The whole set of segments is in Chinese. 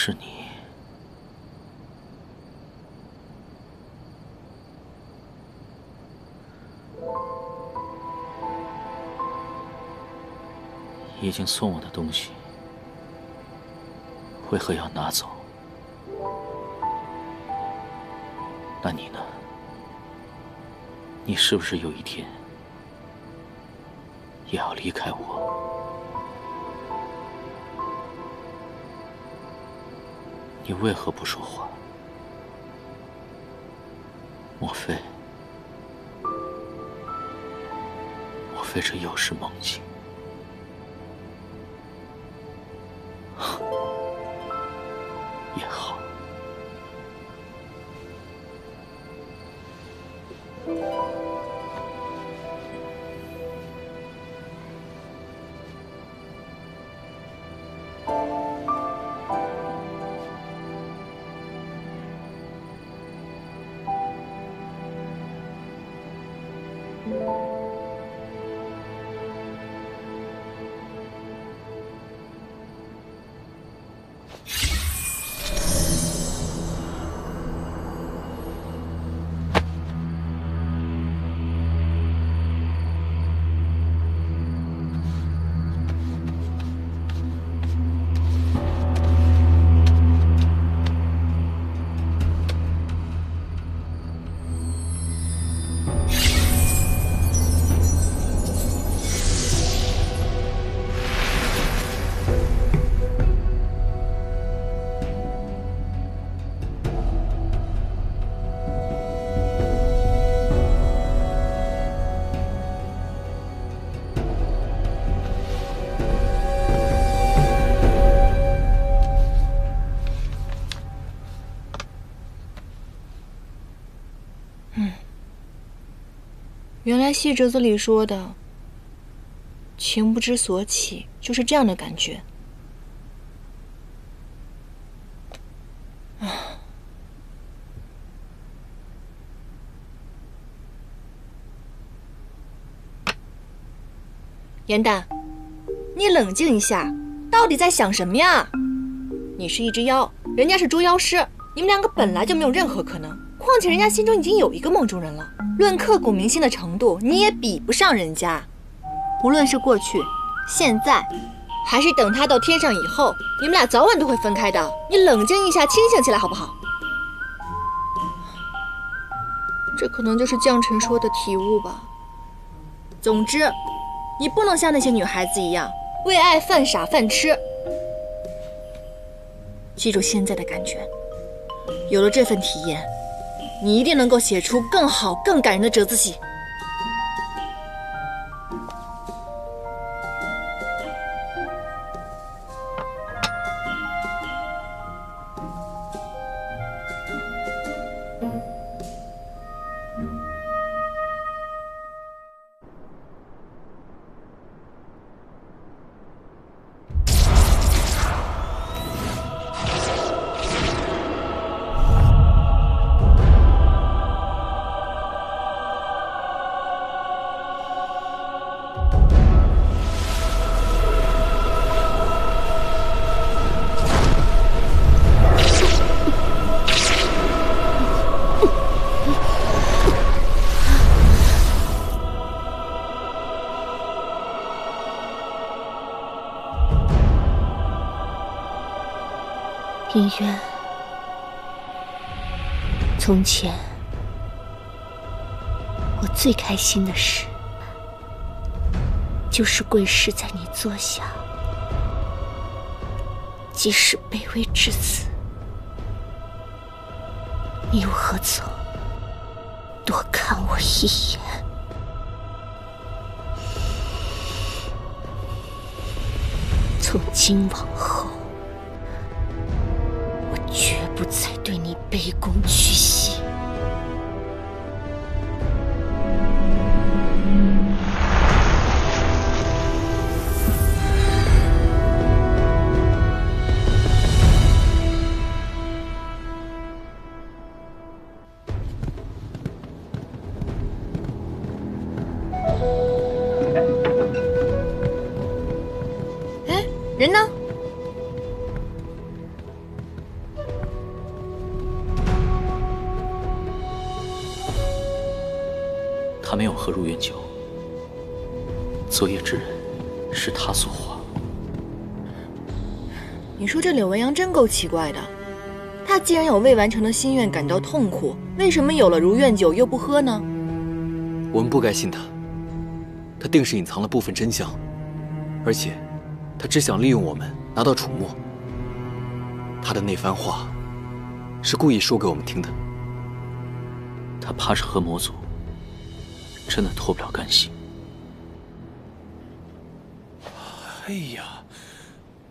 是你。已经送我的东西，为何要拿走？那你呢？你是不是有一天也要离开我？你为何不说话？莫非这又是梦境？也好。原来戏折子里说的“情不知所起”就是这样的感觉。严丹，你冷静一下，到底在想什么呀？你是一只妖，人家是捉妖师，你们两个本来就没有任何可能。况且人家心中已经有一个梦中人了，论刻骨铭心的程度，你也比不上人家。无论是过去、现在，还是等他到天上以后，你们俩早晚都会分开的。你冷静一下，清醒起来好不好？这可能就是将臣说的体悟吧。总之，你不能像那些女孩子一样为爱犯傻犯痴。记住现在的感觉，有了这份体验，你一定能够写出更好、更感人的折子戏。隐渊，从前我最开心的事，就是跪侍在你座下，即使卑微至此，你又何曾多看我一眼？从今往后，绝不再对你卑躬屈膝。哎，人呢？他没有喝入院酒，作业之人是他所化。你说这柳文阳真够奇怪的，他既然有未完成的心愿感到痛苦，为什么有了如愿酒又不喝呢？我们不该信他，他定是隐藏了部分真相，而且他只想利用我们拿到楚墨。他的那番话是故意说给我们听的。他怕是和魔族真的脱不了干系。哎呀，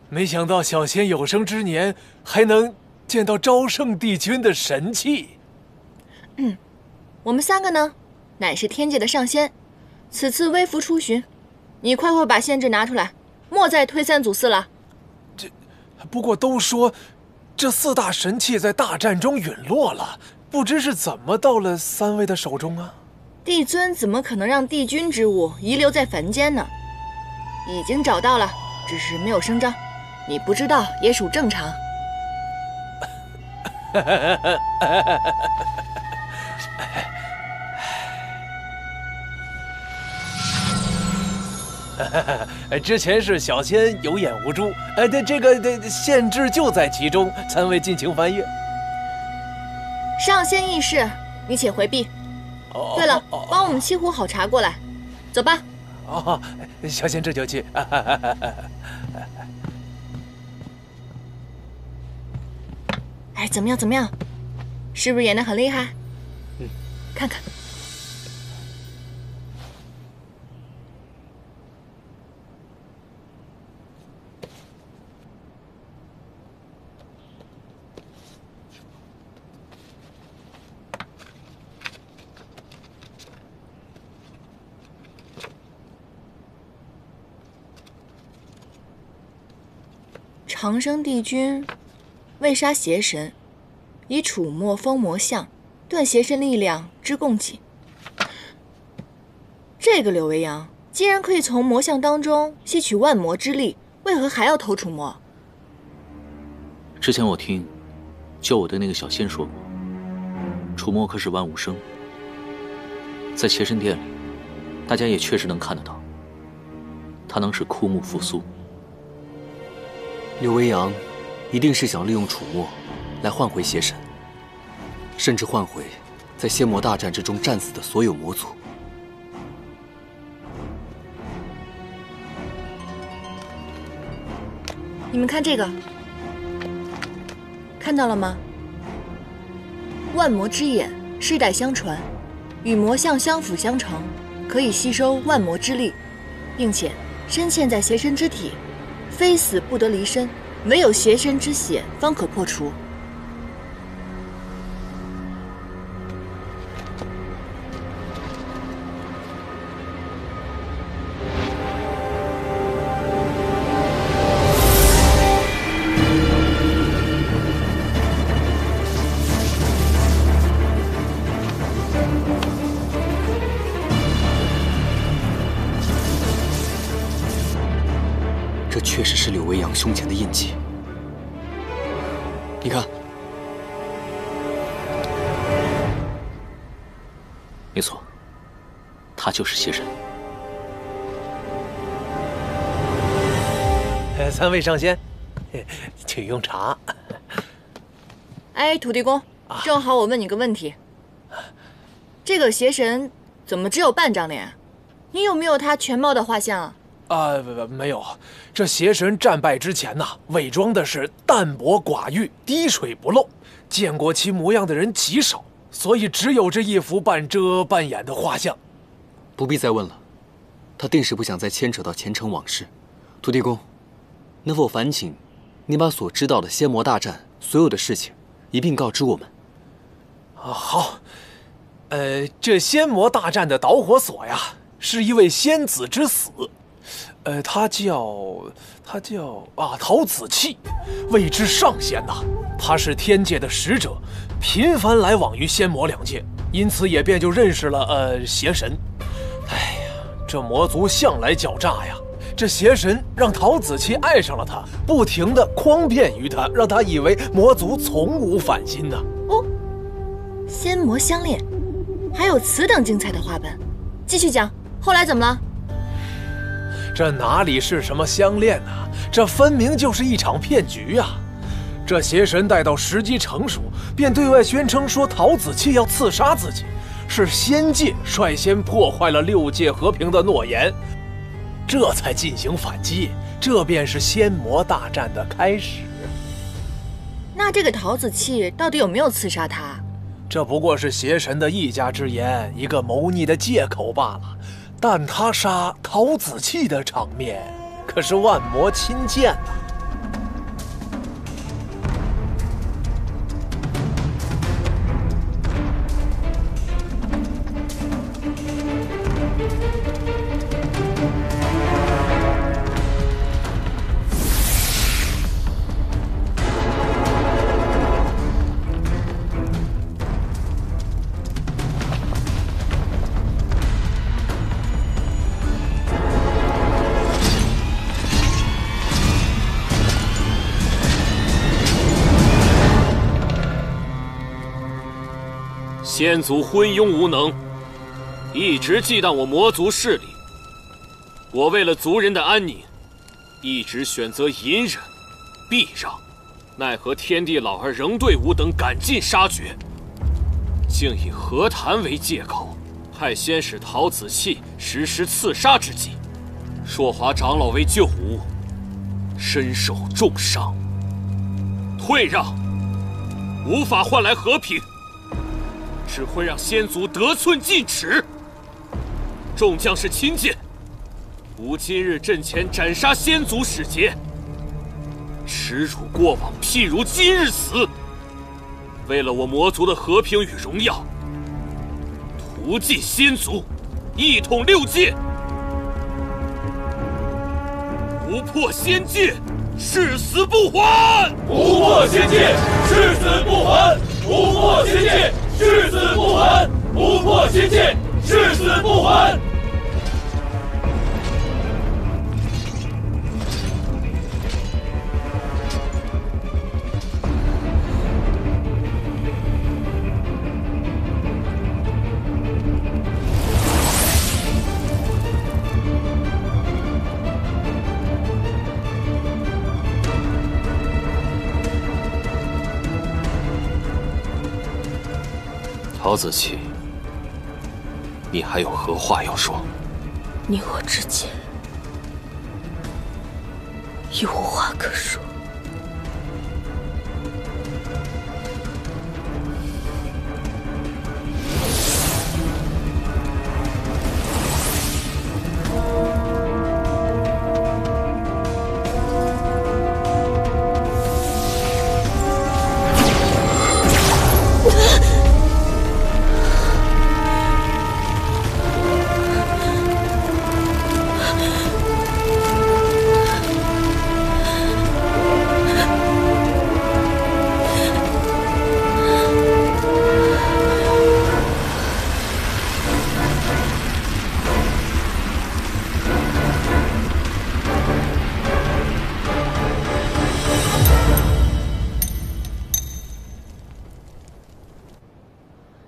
没想到小仙有生之年还能见到昭圣帝君的神器。我们三个呢，乃是天界的上仙，此次微服出巡，你快把仙旨拿出来，莫再推三阻四了。不过都说这4大神器在大战中陨落了，不知是怎么到了3位的手中啊？帝尊怎么可能让帝君之物遗留在凡间呢？已经找到了，只是没有声张，你不知道也属正常。之前是小仙有眼无珠，这个限制就在其中，3位尽情翻阅。上仙议事，你且回避。对了，帮我们沏壶好茶过来，走吧。小仙这就去。哎，怎么样？是不是演得很厉害？看看。长生帝君为杀邪神，以楚墨封魔像，断邪神力量之供给。这个柳维阳既然可以从魔像当中吸取万魔之力，为何还要偷楚墨？之前我听救我的那个小仙说过，楚墨可是万物生，在邪神殿里，大家也确实能看得到，他能使枯木复苏。柳维阳一定是想利用楚墨来换回邪神，甚至换回在仙魔大战之中战死的所有魔族。你们看这个，看到了吗？万魔之眼世代相传，与魔像相辅相成，可以吸收万魔之力，并且深嵌在邪神之体，非死不得离身，唯有邪神之血方可破除。这确实是柳维阳胸前的印记。你看，没错，他就是邪神。3位上仙，请用茶。哎，土地公，正好我问你个问题，这个邪神怎么只有半张脸？你有没有他全貌的画像啊？没有。这邪神战败之前呐，伪装的是淡泊寡欲、滴水不漏，见过其模样的人极少，所以只有这一幅半遮半掩的画像。不必再问了，他定是不想再牵扯到前尘往事。土地公，能否烦请你把所知道的仙魔大战所有的事情一并告知我们？好。这仙魔大战的导火索呀，是一位仙子之死。他叫陶子气，谓之上仙呐。他是天界的使者，频繁来往于仙魔两界，因此也便就认识了邪神。哎呀，这魔族向来狡诈呀。这邪神让陶子气爱上了他，不停地诓骗于他，让他以为魔族从无反心呢。哦，仙魔相恋，还有此等精彩的画本，继续讲，后来怎么了？这哪里是什么相恋啊，这分明就是一场骗局啊！这邪神待到时机成熟，便对外宣称说陶子气要刺杀自己，是仙界率先破坏了6界和平的诺言，这才进行反击，这便是仙魔大战的开始。那这个陶子气到底有没有刺杀他？这不过是邪神的一家之言，一个谋逆的借口罢了。但他杀陶子气的场面，可是万魔亲见呐。先祖昏庸无能，一直忌惮我魔族势力。我为了族人的安宁，一直选择隐忍、避让，奈何天地老儿仍对吾等赶尽杀绝，竟以和谈为借口，派仙使陶子气实施刺杀之计。硕华长老为救吾，身受重伤，退让无法换来和平。只会让仙族得寸进尺。众将士亲见，吾今日阵前斩杀仙族使节，耻辱过往，譬如今日死。为了我魔族的和平与荣耀，屠尽仙族，一统6界。不破仙界，誓死不还！不破仙界，誓死不还！不破仙界，誓死不还！不破仙界，誓死不还！陶子气，你还有何话要说？你我之间已无话可说。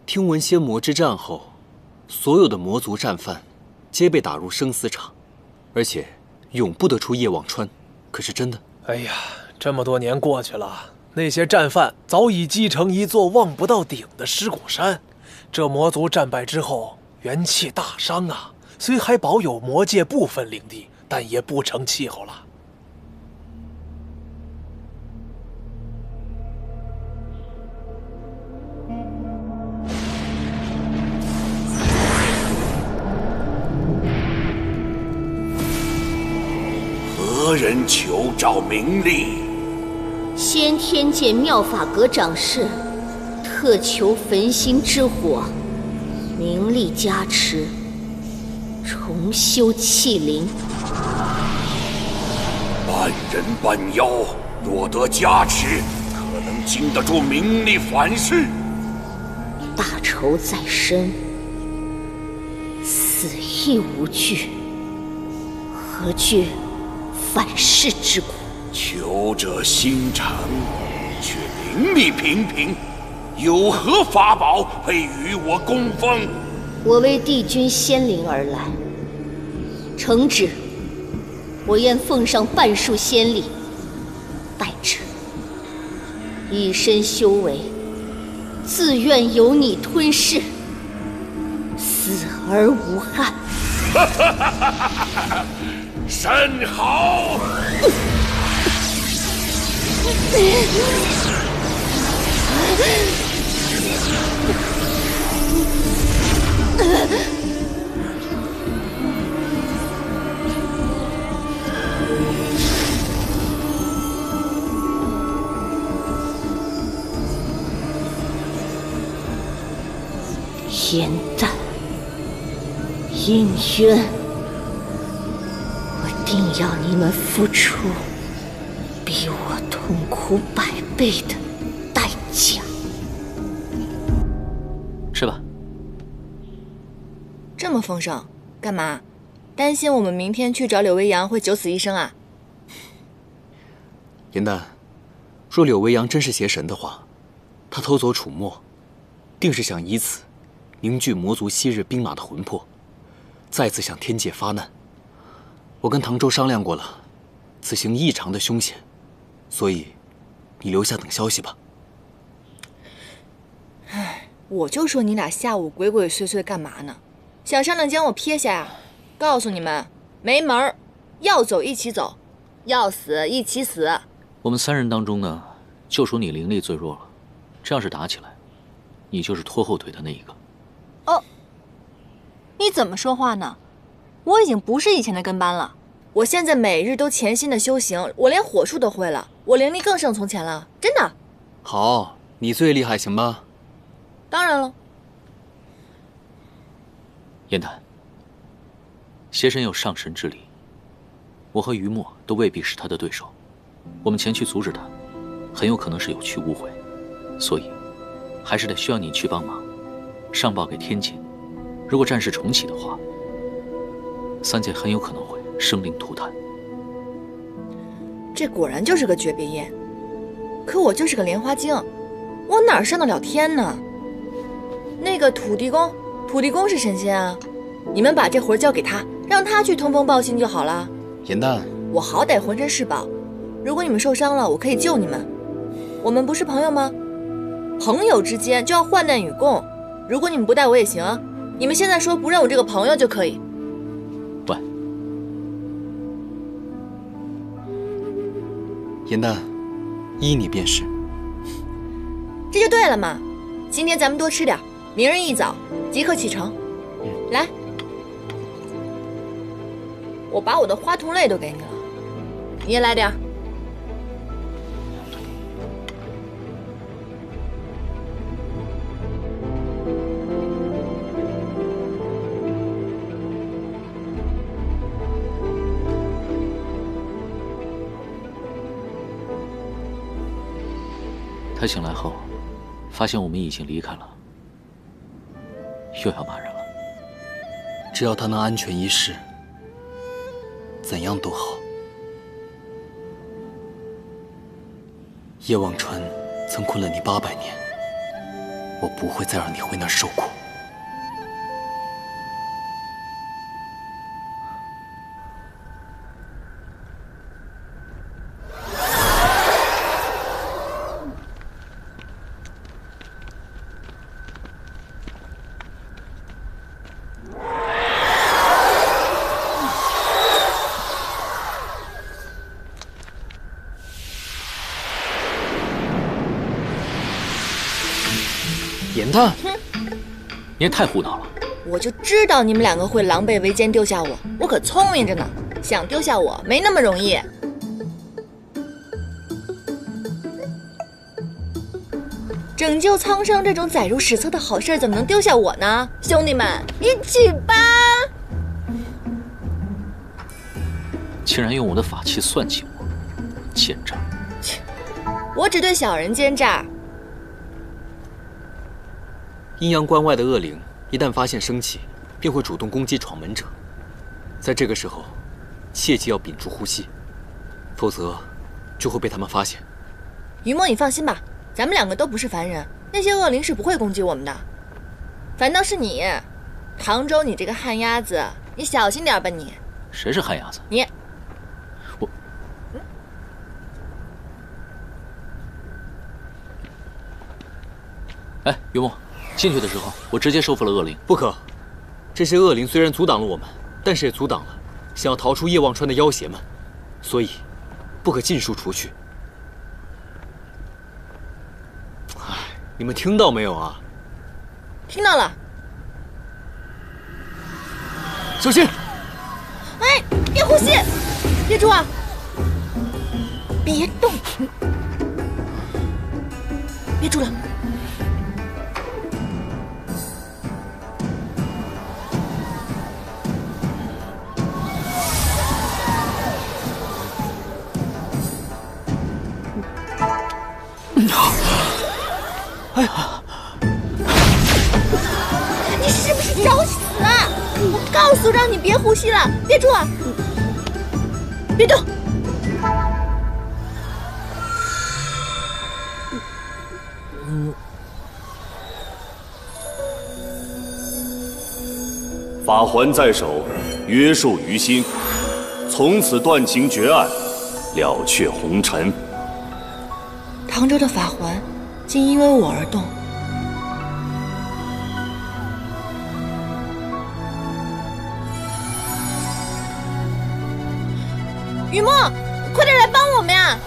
听闻仙魔之战后，所有的魔族战犯皆被打入生死场，而且永不得出夜望川，可是真的？哎呀，这么多年过去了，那些战犯早已积成一座望不到顶的尸骨山。这魔族战败之后，元气大伤啊！虽还保有魔界部分领地，但也不成气候了。何人求找名利？先天界妙法阁掌事，特求焚心之火，名利加持，重修气灵。半人半妖，若得加持，可能经得住名利反噬。大仇在身，死亦无惧，何惧反噬之苦？求者心诚，却灵力平平，有何法宝配与我供奉？我为帝君仙灵而来，承旨，我愿奉上半束仙力，待之。一身修为，自愿由你吞噬，死而无憾。甚好！颜淡、殷渊，我定要你们付出比我痛苦100倍的代价。吃吧。这么丰盛，干嘛？担心我们明天去找柳微阳会九死一生啊？颜淡，若柳微阳真是邪神的话，他偷走楚墨，定是想以此凝聚魔族昔日兵马的魂魄，再次向天界发难。我跟唐周商量过了，此行异常的凶险，所以你留下等消息吧。唉，我就说你俩下午鬼鬼祟祟干嘛呢？想上来将我撇下呀？告诉你们，没门儿！要走一起走，要死一起死。我们3人当中呢，就属你灵力最弱了。这要是打起来，你就是拖后腿的那一个。哦，你怎么说话呢？我已经不是以前的跟班了，我现在每日都潜心的修行，我连火术都会了，我灵力更胜从前了，真的。好，你最厉害，行吧？当然了。颜淡，邪神有上神之力，我和于墨都未必是他的对手，我们前去阻止他，很有可能是有去无回，所以还是得需要你去帮忙，上报给天界。如果战事重启的话，3界很有可能会生灵涂炭。这果然就是个诀别宴，可我就是个莲花精，我哪上得了天呢？那个土地公是神仙啊，你们把这活交给他，让他去通风报信就好了。颜淡，我好歹浑身是宝，如果你们受伤了，我可以救你们。我们不是朋友吗？朋友之间就要患难与共，如果你们不带我也行啊，你们现在说不认我这个朋友就可以。喂，颜淡，依你便是。这就对了嘛。今天咱们多吃点，明日一早即刻启程。来，我把我的花童泪都给你了，你也来点。他醒来后，发现我们已经离开了，又要骂人了。只要他能安全一世，怎样都好。叶忘川曾困了你800年，我不会再让你回那儿受苦。颜淡，你也太胡闹了！我就知道你们2个会狼狈为奸丢下我，我可聪明着呢，想丢下我没那么容易。拯救苍生这种载入史册的好事怎么能丢下我呢？兄弟们，一起吧！竟然用我的法器算计我，奸诈！我只对小人奸诈。阴阳关外的恶灵一旦发现生气，便会主动攻击闯门者。在这个时候，切记要屏住呼吸，否则就会被他们发现。于墨，你放心吧，咱们2个都不是凡人，那些恶灵是不会攻击我们的。反倒是你，唐周，你这个旱鸭子，你小心点吧你。谁是旱鸭子？你。我。哎，云墨，进去的时候我直接收服了恶灵。不可，这些恶灵虽然阻挡了我们，但是也阻挡了想要逃出夜望川的妖邪们，所以不可尽数除去。哎，你们听到没有啊？听到了。小心！哎，别呼吸，别住啊！别动，别住了。哎呀！你是不是找死啊？我告诉让你别呼吸了，别住啊！别动！法环在手，约束于心，从此断情绝案，了却红尘。唐周的法环竟因为我而动。雨墨，快点来帮我们呀！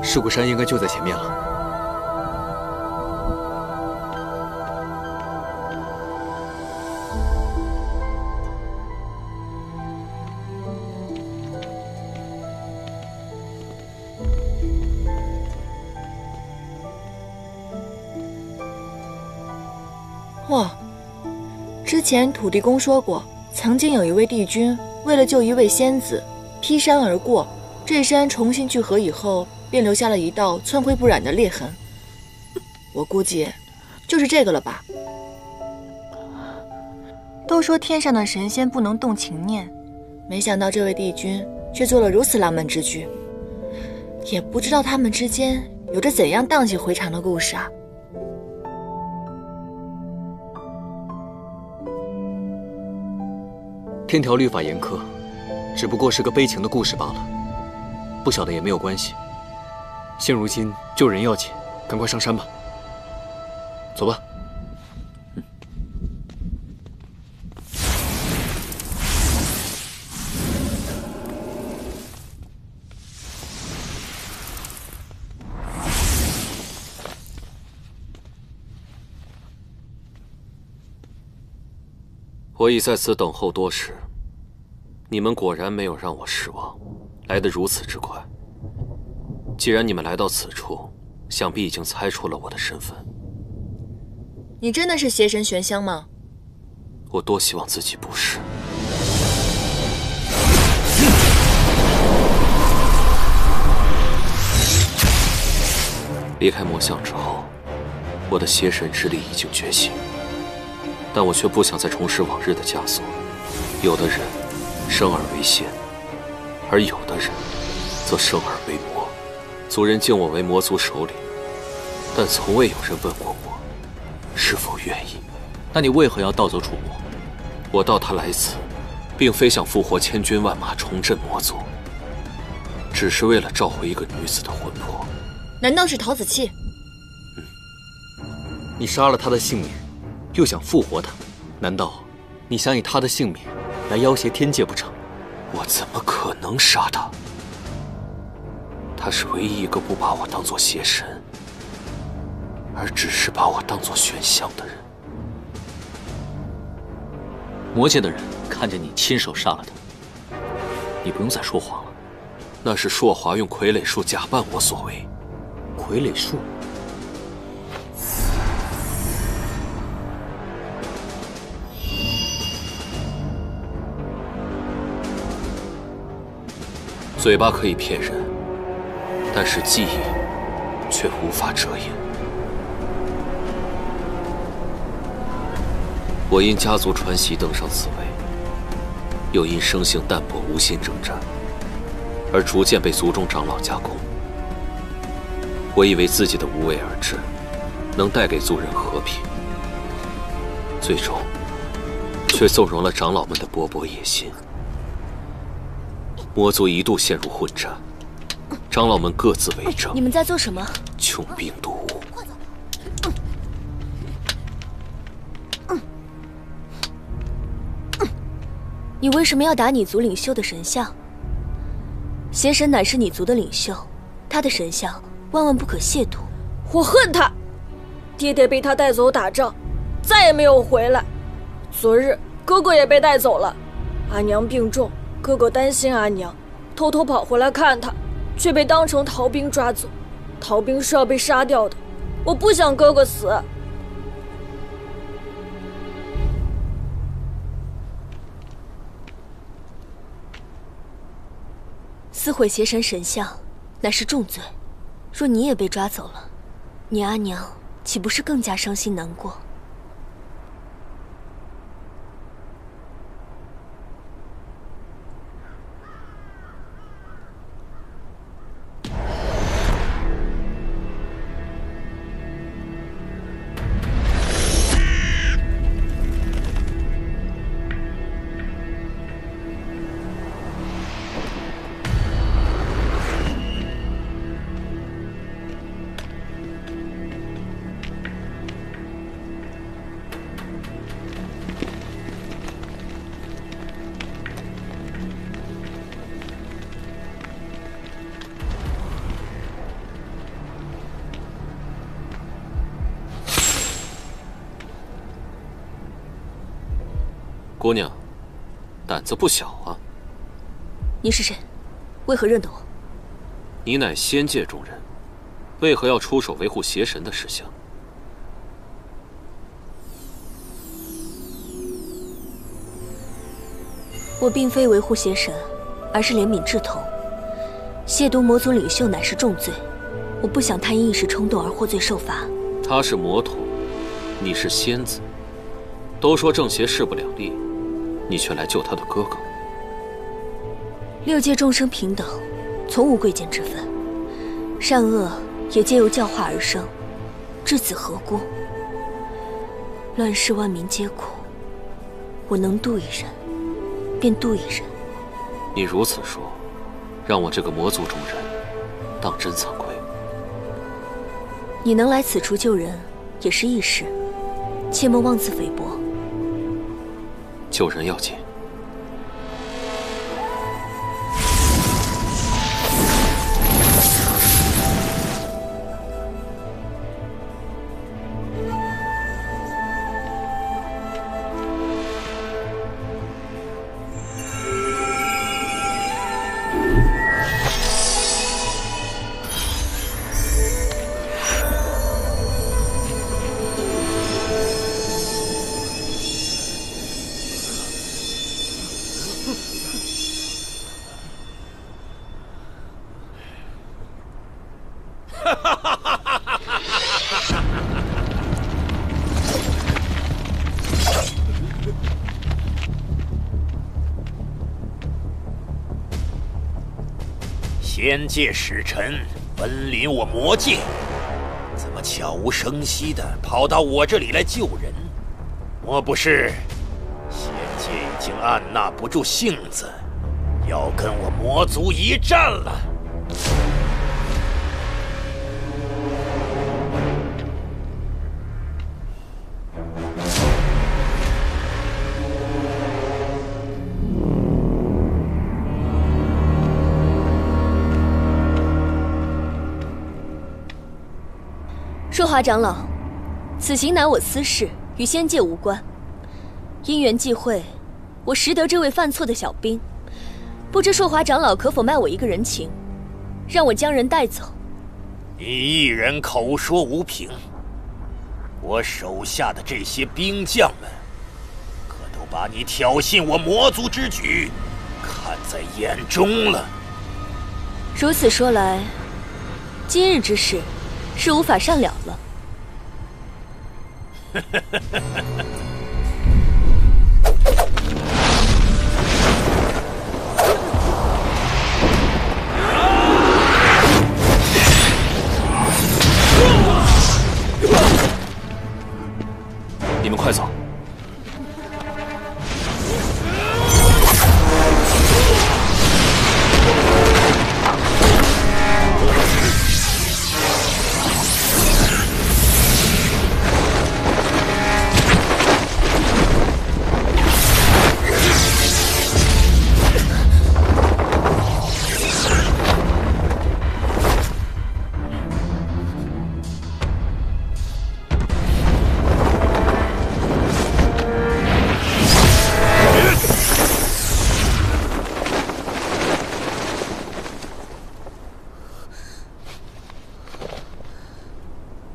尸骨山应该就在前面了。哇，之前土地公说过，曾经有一位帝君为了救一位仙子，劈山而过，这山重新聚合以后，便留下了一道寸灰不染的裂痕。我估计就是这个了吧。都说天上的神仙不能动情念，没想到这位帝君却做了如此浪漫之举。也不知道他们之间有着怎样荡气回肠的故事啊。天条律法严苛，只不过是个悲情的故事罢了，不晓得也没有关系。现如今救人要紧，赶快上山吧。走吧。我已在此等候多时，你们果然没有让我失望，来得如此之快。既然你们来到此处，想必已经猜出了我的身份。你真的是邪神玄香吗？我多希望自己不是。离开魔像之后，我的邪神之力已经觉醒，但我却不想再重拾往日的枷锁。有的人生而为仙，而有的人则生而为魔。族人敬我为魔族首领，但从未有人问过我是否愿意。那你为何要盗走楚魔？我盗他来此，并非想复活千军万马，重振魔族，只是为了召回一个女子的魂魄。难道是陶子气？你杀了他的性命，又想复活他，难道你想以他的性命来要挟天界不成？我怎么可能杀他？他是唯一一个不把我当作邪神，而只是把我当作玄香的人。魔界的人看见你亲手杀了他，你不用再说谎了。那是硕华用傀儡术假扮我所为。傀儡术？嘴巴可以骗人，但是记忆却无法遮掩。我因家族传习登上此位，又因生性淡泊无心征战，而逐渐被族中长老加工。我以为自己的无为而治，能带给族人和平，最终却纵容了长老们的勃勃野心。魔族一度陷入混战，长老们各自为政。你们在做什么？穷兵黩武。你为什么要打你族领袖的神像？邪神乃是你族的领袖，他的神像万万不可亵渎。我恨他，爹爹被他带走打仗，再也没有回来。昨日哥哥也被带走了，阿娘病重，哥哥担心阿娘，偷偷跑回来看他，却被当成逃兵抓走。逃兵是要被杀掉的，我不想哥哥死。撕毁邪神神像，乃是重罪。若你也被抓走了，你阿娘岂不是更加伤心难过？姑娘，胆子不小啊！你是谁？为何认得我？你乃仙界中人，为何要出手维护邪神的事项？我并非维护邪神，而是怜悯志同。亵渎魔族领袖乃是重罪，我不想他因一时冲动而获罪受罚。他是魔徒，你是仙子，都说正邪势不两立。你却来救他的哥哥。六界众生平等，从无贵贱之分，善恶也皆由教化而生，至此何辜？乱世万民皆苦，我能渡一人，便渡一人。你如此说，让我这个魔族中人当真惭愧。你能来此处救人，也是易事，切莫妄自菲薄。救人要紧。仙界使臣奔临我魔界，怎么悄无声息地跑到我这里来救人？莫不是仙界已经按捺不住性子，要跟我魔族一战了？硕华长老，此行乃我私事，与仙界无关。因缘际会，我识得这位犯错的小兵，不知硕华长老可否卖我一个人情，让我将人带走？你一人口说无凭，我手下的这些兵将们，可都把你挑衅我魔族之举看在眼中了。如此说来，今日之事是无法善了了。你们快走！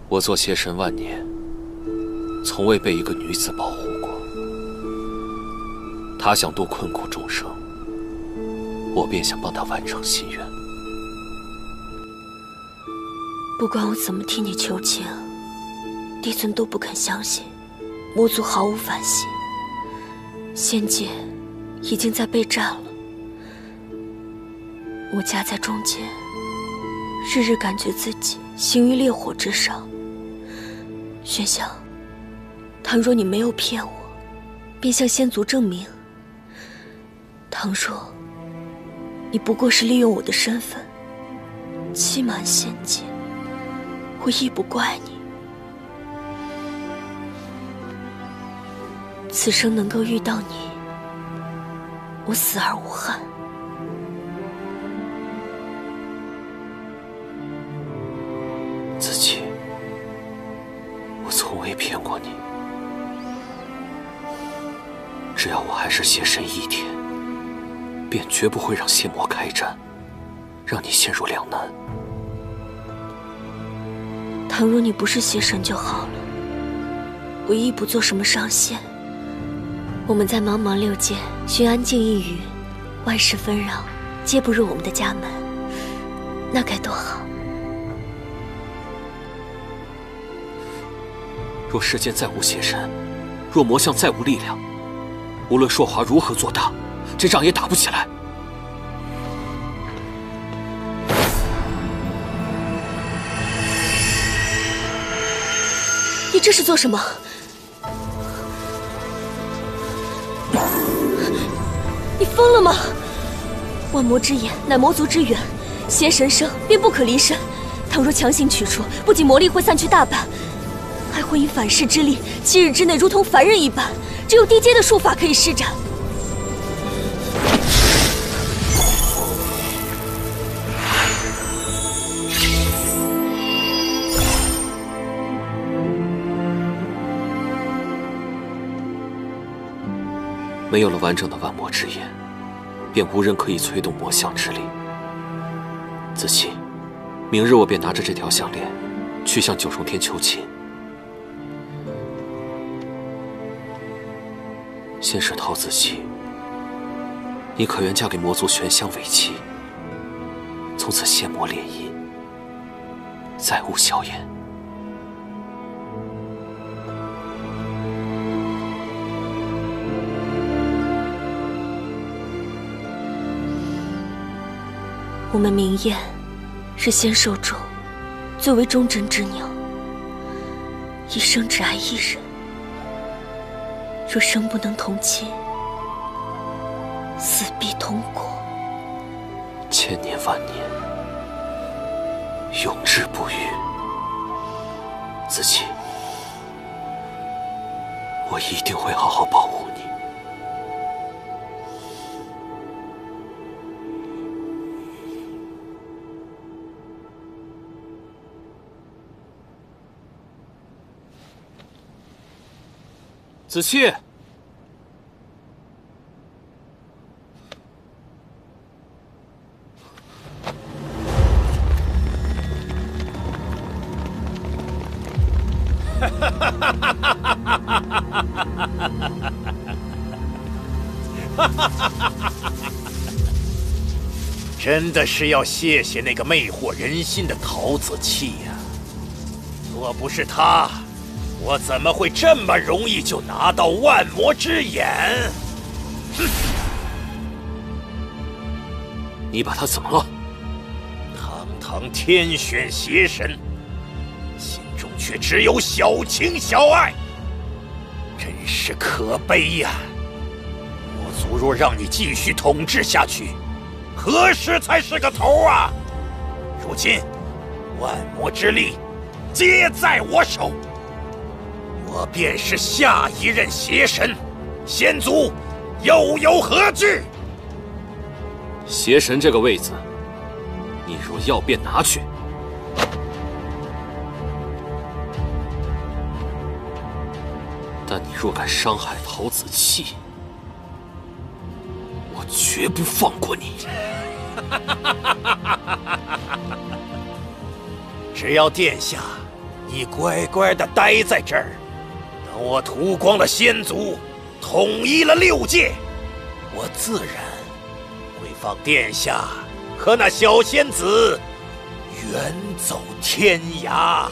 我做邪神万年，从未被一个女子保护过。她想度困苦众生，我便想帮她完成心愿。不管我怎么替你求情，帝尊都不肯相信魔族毫无反省。仙界已经在备战了，我夹在中间，日日感觉自己行于烈火之上。玄香，倘若你没有骗我，便向仙族证明；倘若你不过是利用我的身份欺瞒仙界，我亦不怪你。此生能够遇到你，我死而无憾。子期，我从未骗过你。只要我还是邪神一天，便绝不会让邪魔开战，让你陷入两难。倘若你不是邪神就好了，我亦不做什么上仙。我们在茫茫六界寻安静一隅，万事纷扰，皆不入我们的家门，那该多好。若世间再无邪神，若魔像再无力量，无论硕华如何做大，这仗也打不起来。你这是做什么？你疯了吗？万魔之眼乃魔族之源，邪神生便不可离身。倘若强行取出，不仅魔力会散去大半，还会因反噬之力，7日之内如同凡人一般。只有低阶的术法可以施展。没有了完整的万魔之眼，便无人可以催动魔象之力。子期，明日我便拿着这条项链，去向九重天求亲。先是陶子期，你可愿嫁给魔族玄香为妻？从此仙魔联姻，再无硝烟。我们明艳是仙兽中最为忠贞之鸟，一生只爱一人。若生不能同亲，死必同果。千年万年，永志不渝。子期，我一定会好好保护你。子期，真的是要谢谢那个魅惑人心的陶子期呀！若不是他，我怎么会这么容易就拿到万魔之眼？哼！你把他怎么了？堂堂天选邪神，心中却只有小情小爱，真是可悲呀！魔族若让你继续统治下去，何时才是个头啊？如今，万魔之力皆在我手，我便是下一任邪神，仙族又有何惧？邪神这个位子，你若要便拿去。但你若敢伤害陶子期，我绝不放过你。只要殿下，你乖乖的待在这儿，等我屠光了仙族，统一了6界，我自然会放殿下和那小仙子远走天涯。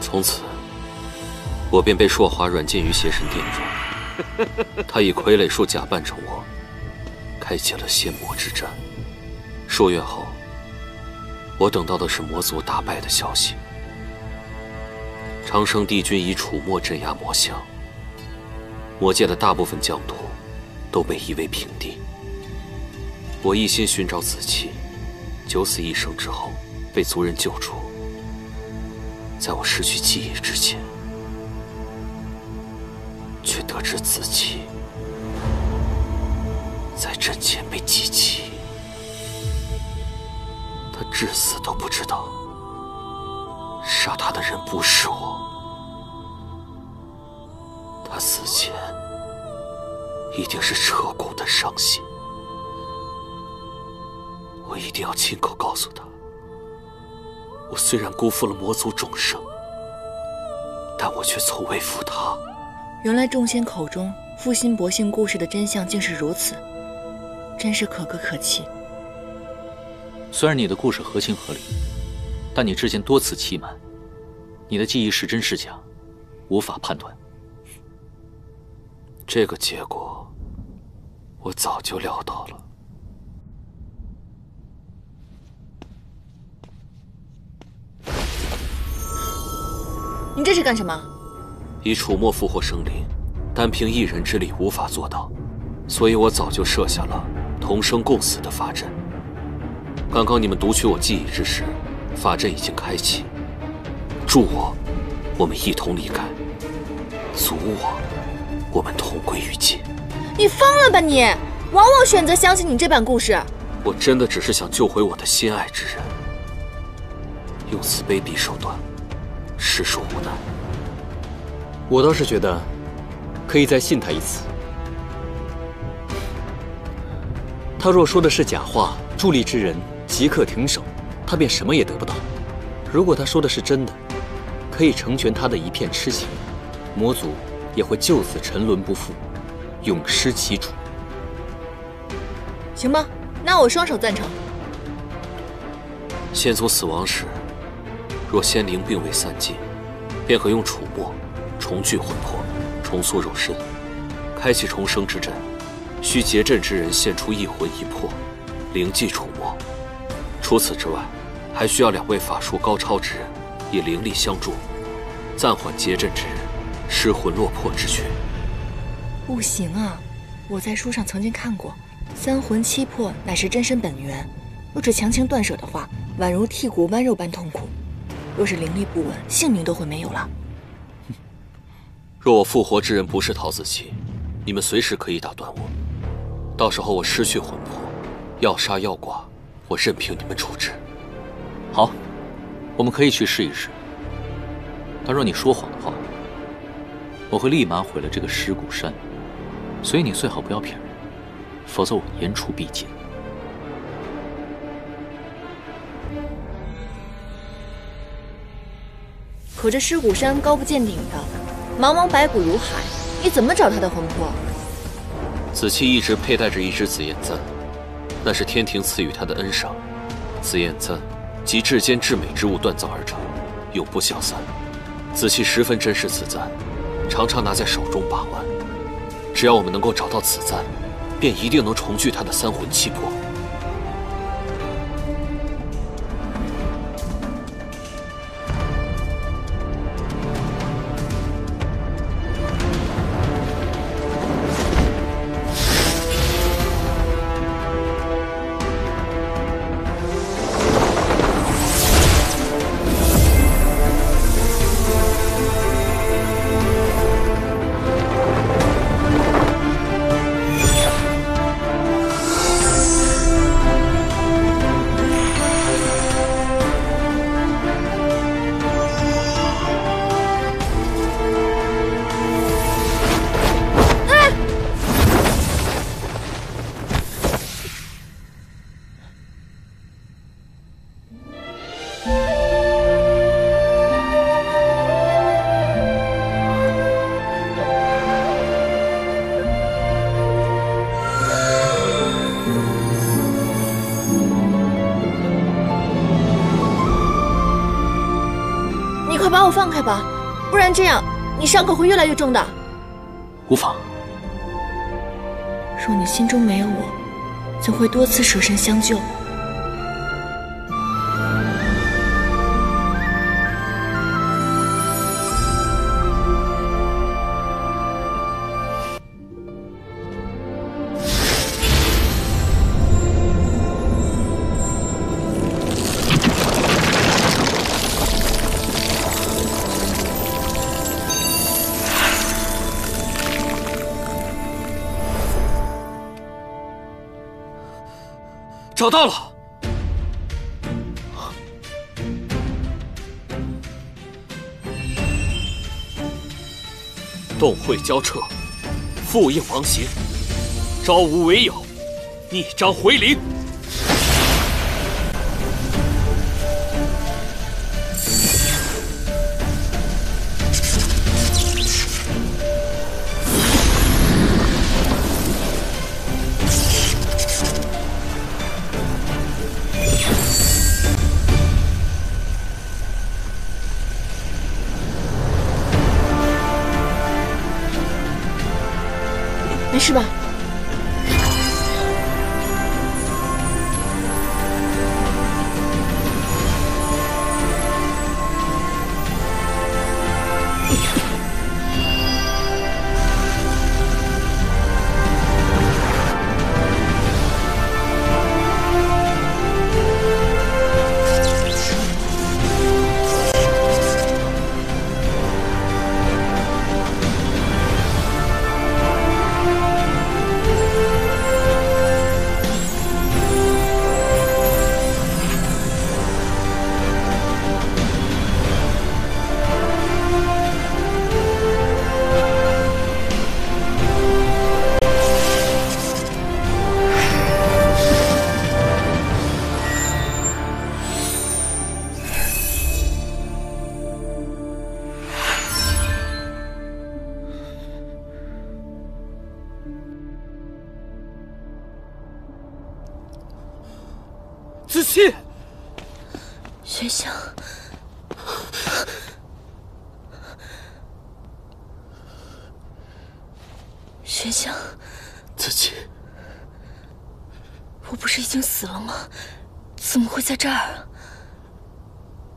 从此，我便被朔华软禁于邪神殿中。他以傀儡术假扮成我，开启了仙魔之战。数月后，我等到的是魔族大败的消息。长生帝君以楚墨镇压魔相，魔界的大部分疆土都被夷为平地。我一心寻找子期，九死一生之后被族人救出。在我失去记忆之前，却得知子期在阵前被击起，他至死都不知道杀他的人不是我。他死前一定是彻骨的伤心，我一定要亲口告诉他，我虽然辜负了魔族众生，但我却从未负他。原来众仙口中负心薄幸故事的真相竟是如此，真是可歌可泣。虽然你的故事合情合理，但你之前多次欺瞒，你的记忆是真是假，无法判断。这个结果，我早就料到了。你这是干什么？以楚墨复活生灵，单凭一人之力无法做到，所以我早就设下了同生共死的法阵。刚刚你们读取我记忆之时，法阵已经开启。助我，我们一同离开；阻我，我们同归于尽。你疯了吧你！往往选择相信你这版故事。我真的只是想救回我的心爱之人，用此卑鄙手段，实属无奈。我倒是觉得，可以再信他一次。他若说的是假话，助力之人即刻停手，他便什么也得不到。如果他说的是真的，可以成全他的一片痴情，魔族也会就此沉沦不复，永失其主。行吧，那我双手赞成。仙族死亡时，若仙灵并未散尽，便可用楚墨重聚魂魄，重塑肉身，开启重生之阵。需结阵之人献出一魂一魄，灵祭楚墨。除此之外，还需要2位法术高超之人，以灵力相助，暂缓结阵之人失魂落魄之缺。不行啊，我在书上曾经看过，3魂7魄乃是真身本源，若只强行断舍的话，宛如剔骨剜肉般痛苦。若是灵力不稳，性命都会没有了。若我复活之人不是陶子期，你们随时可以打断我。到时候我失去魂魄，要杀要剐，我任凭你们处置。好，我们可以去试一试。但若你说谎的话，我会立马毁了这个尸骨山。所以你最好不要骗人，否则我言出必践。可这尸骨山高不见顶的，茫茫白骨如海，你怎么找它的魂魄？子期一直佩戴着一只紫焰簪，那是天庭赐予他的恩赏。紫焰簪集至坚至美之物锻造而成，永不消散。子期十分珍视此簪，常常拿在手中把玩。只要我们能够找到此簪，便一定能重聚他的三魂七魄。快把我放开吧，不然这样你伤口会越来越重的。无妨。若你心中没有我，怎会多次舍身相救？找到了！洞会交彻，复应王行，招无为有，逆张回灵。没事吧？子期，玄香，玄香，子期，我不是已经死了吗？怎么会在这儿啊？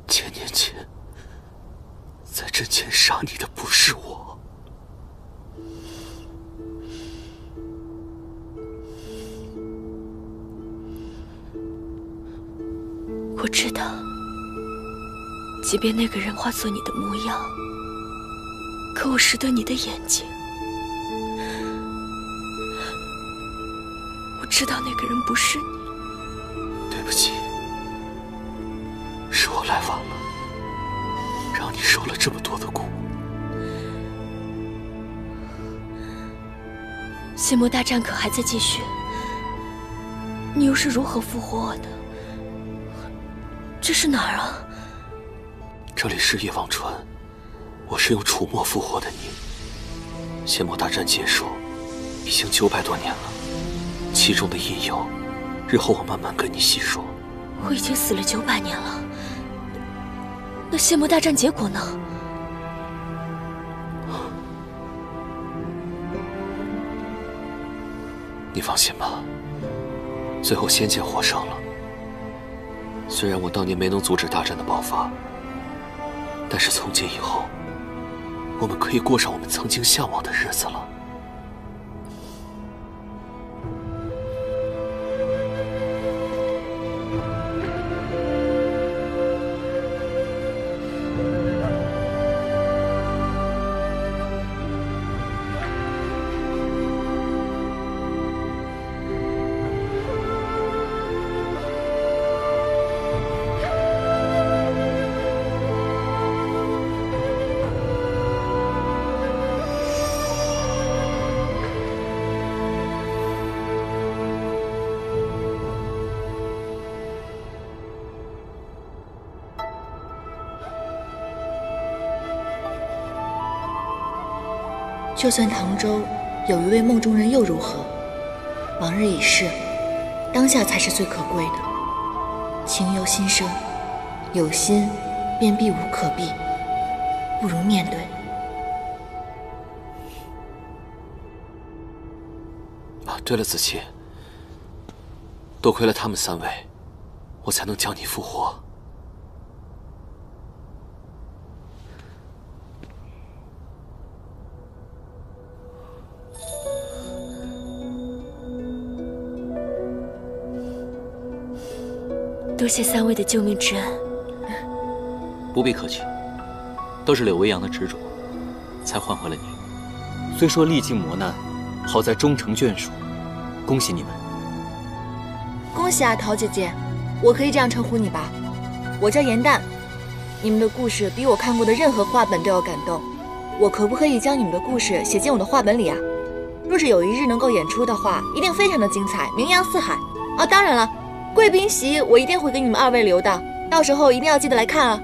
千年前，在阵前杀你的不是我。我知道，即便那个人化作你的模样，可我识得你的眼睛。我知道那个人不是你。对不起，是我来晚了，让你受了这么多的苦。仙魔大战可还在继续？你又是如何复活我的？这是哪儿啊？这里是夜望川，我是用楚墨复活的你。仙魔大战结束，已经900多年了，其中的因由，日后我慢慢跟你细说。我已经死了900年了，那仙魔大战结果呢？你放心吧，最后仙界获胜了。虽然我当年没能阻止大战的爆发，但是从今以后，我们可以过上我们曾经向往的日子了。就算唐州有一位梦中人又如何？往日已逝，当下才是最可贵的。情由心生，有心便避无可避，不如面对。啊，对了，子期，多亏了他们3位，我才能将你复活。多谢3位的救命之恩。不必客气，都是柳微阳的执着，才换回了你。虽说历尽磨难，好在终成眷属，恭喜你们！恭喜啊，桃姐姐，我可以这样称呼你吧？我叫严淡。你们的故事比我看过的任何画本都要感动，我可不可以将你们的故事写进我的画本里啊？若是有一日能够演出的话，一定非常的精彩，名扬四海。哦，当然了。贵宾席我一定会给你们2位留的，到时候一定要记得来看啊！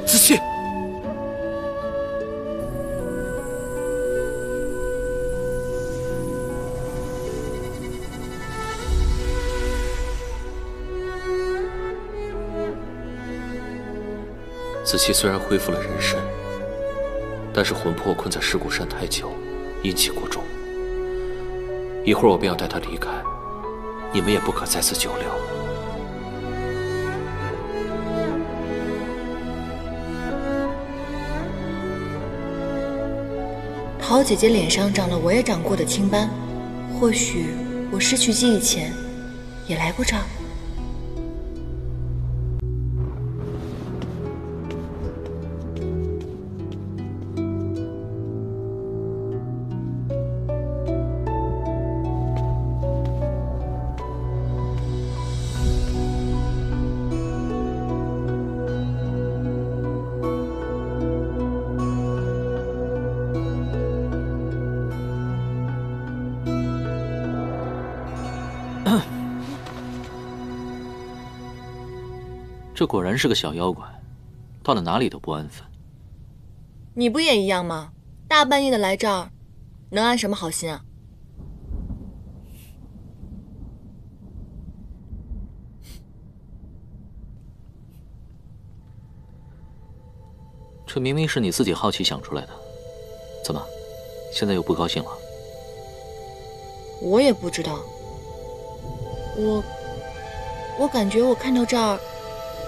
子期，子期虽然恢复了人身，但是魂魄困在尸骨山太久，阴气过重。一会儿我便要带他离开，你们也不可再次久留。桃姐姐脸上长了我也长过的青斑，或许我失去记忆前也来过这儿。这果然是个小妖怪，到了哪里都不安分。你不也一样吗？大半夜的来这儿，能安什么好心啊？这明明是你自己好奇想出来的，怎么，现在又不高兴了？我也不知道，我感觉我看到这儿，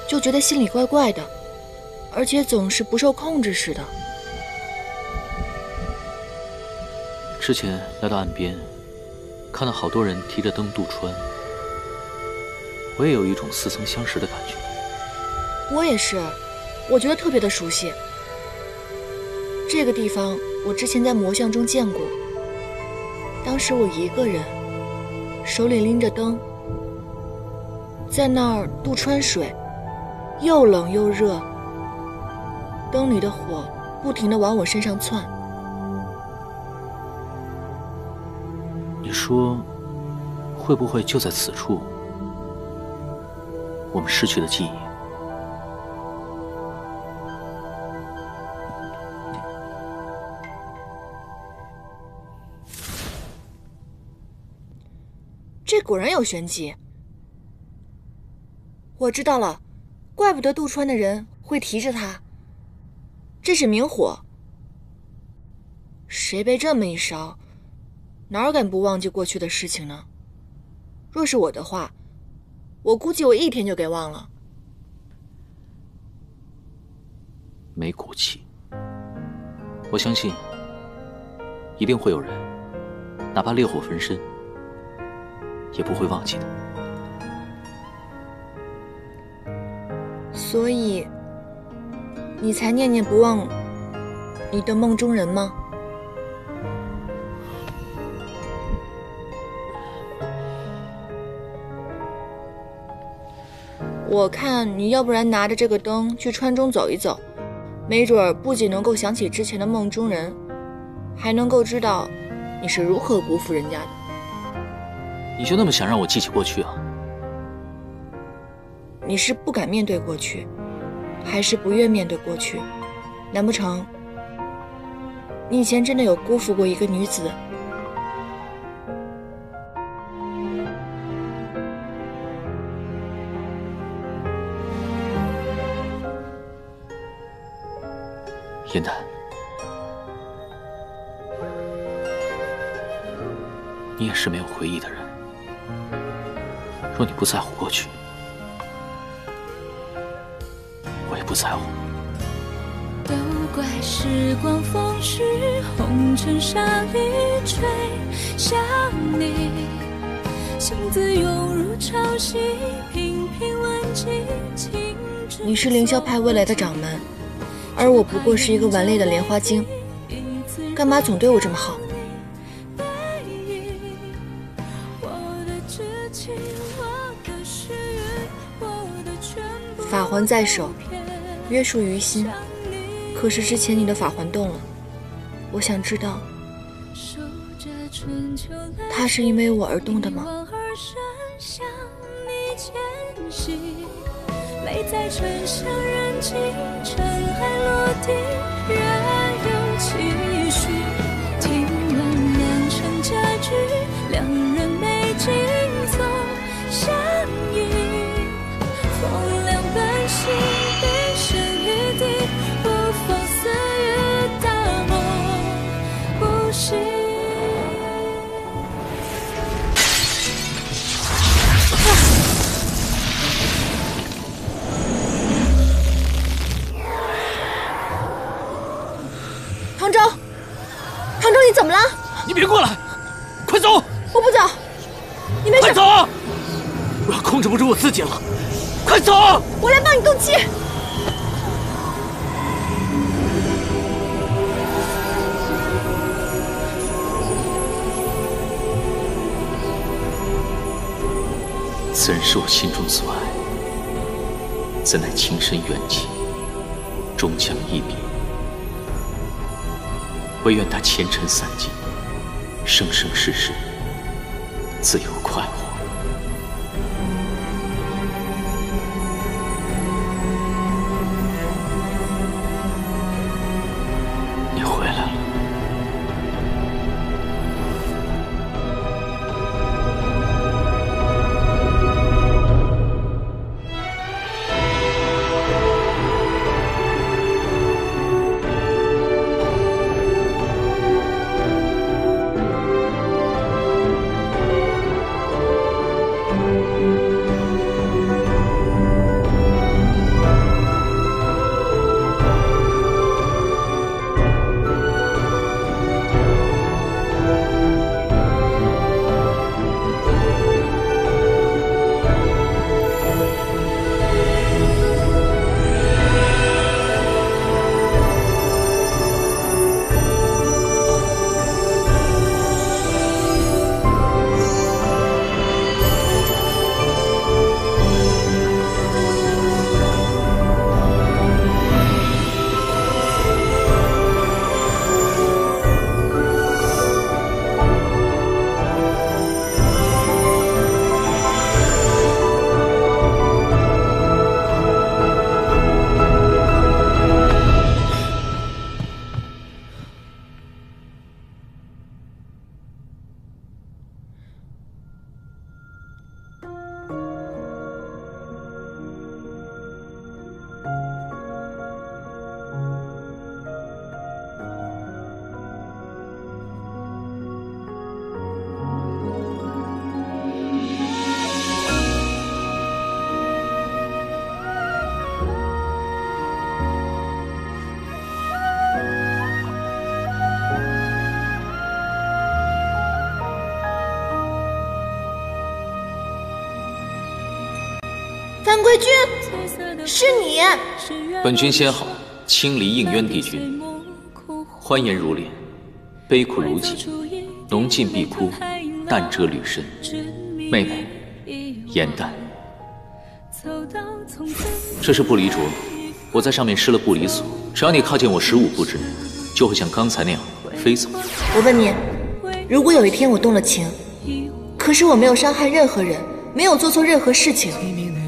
就觉得心里怪怪的，而且总是不受控制似的。之前来到岸边，看到好多人提着灯渡川，我也有一种似曾相识的感觉。我也是，我觉得特别的熟悉。这个地方我之前在魔像中见过，当时我一个人，手里拎着灯，在那儿渡川水，又冷又热，灯里的火不停地往我身上窜。你说，会不会就在此处，我们失去了记忆？这果然有玄机。我知道了，怪不得渡川的人会提着它，这是明火。谁被这么一烧，哪敢不忘记过去的事情呢？若是我的话，我估计我1天就给忘了。没骨气，我相信一定会有人，哪怕烈火焚身，也不会忘记的。所以，你才念念不忘你的梦中人吗？我看你要不然拿着这个灯去川中走一走，没准儿不仅能够想起之前的梦中人，还能够知道你是如何辜负人家的。你就那么想让我记起过去啊？你是不敢面对过去，还是不愿面对过去？难不成你以前真的有辜负过一个女子？燕丹，你也是没有回忆的人。若你不在乎过去，我也不在乎。都怪时光风逝，红尘沙里吹向你，心字涌入潮汐，频频问起青春。你是凌霄派未来的掌门，而我不过是一个顽劣的莲花精，干嘛总对我这么好？法环在手，约束于心。可是之前你的法环动了，我想知道，它是因为我而动的吗？美在唇香人静，尘埃落地，仍有期许。听闻良辰佳句，两人美景总相依。风凉半醒，悲深雨滴，不妨似雨大梦不醒。唐周，你怎么了？你别过来，快走！我不走，你没事。快走！我要控制不住我自己了，快走！我来帮你动气。此人是我心中所爱，怎奈情深缘尽，终将一别。唯愿他前尘散尽，生生世世自由快活。你回来了。贵君，是你！本君先好，清离应渊帝君，欢颜如莲，悲苦如己，浓尽碧枯，淡遮履身。妹妹，颜淡。这是不离镯，我在上面施了不离锁，只要你靠近我15步之内，就会像刚才那样飞走。我问你，如果有一天我动了情，可是我没有伤害任何人，没有做错任何事情，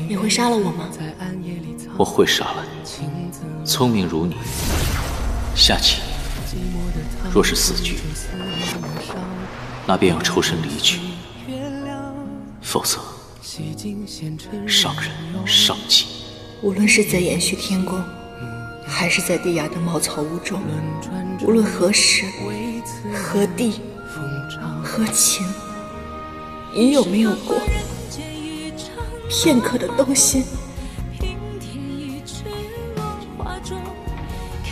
你会杀了我吗？我会杀了你。聪明如你，下棋若是死局，那便要抽身离去，否则伤人伤己。无论是在延续天宫，还是在地崖的茅草屋中，无论何时、何地、何情，你有没有过片刻的动心？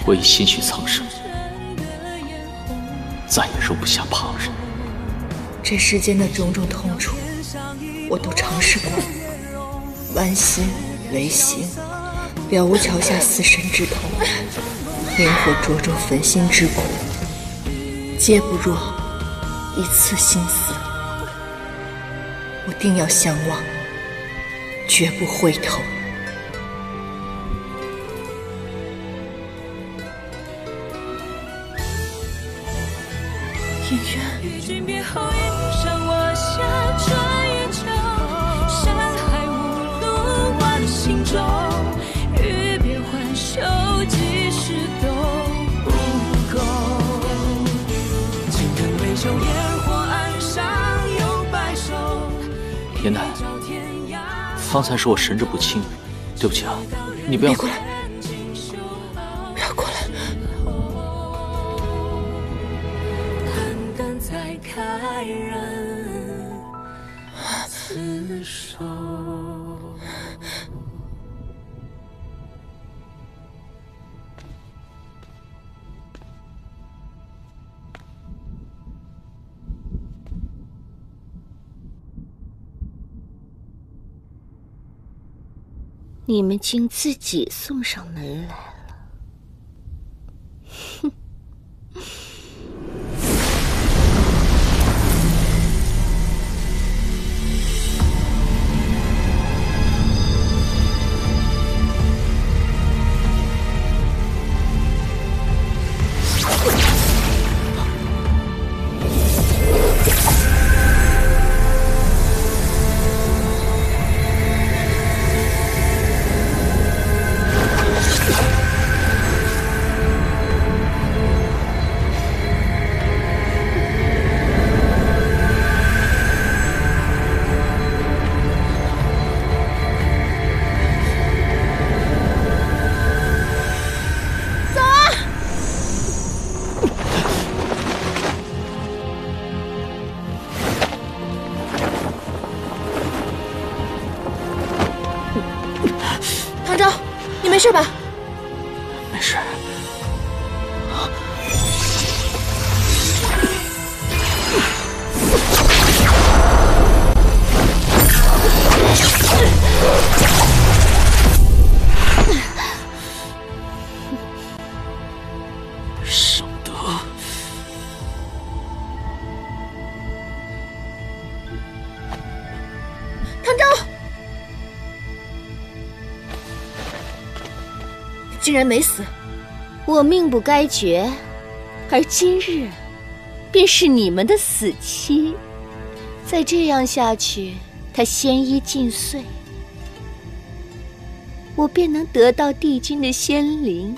我已心绪苍生，再也容不下旁人。这世间的种种痛楚，我都尝试过，剜心、违行，了无桥下死神之痛，灵火灼灼焚心之苦，皆不若一次心死。我定要相忘，绝不回头。演员。颜淡，方才是我神志不清，对不起啊，你不要过来，不要过来。你们竟自己送上门来了，哼！没事吧？没事。尚德，唐昭，竟然没死！我命不该绝，而今日便是你们的死期。再这样下去，他仙衣尽碎，我便能得到帝君的仙灵。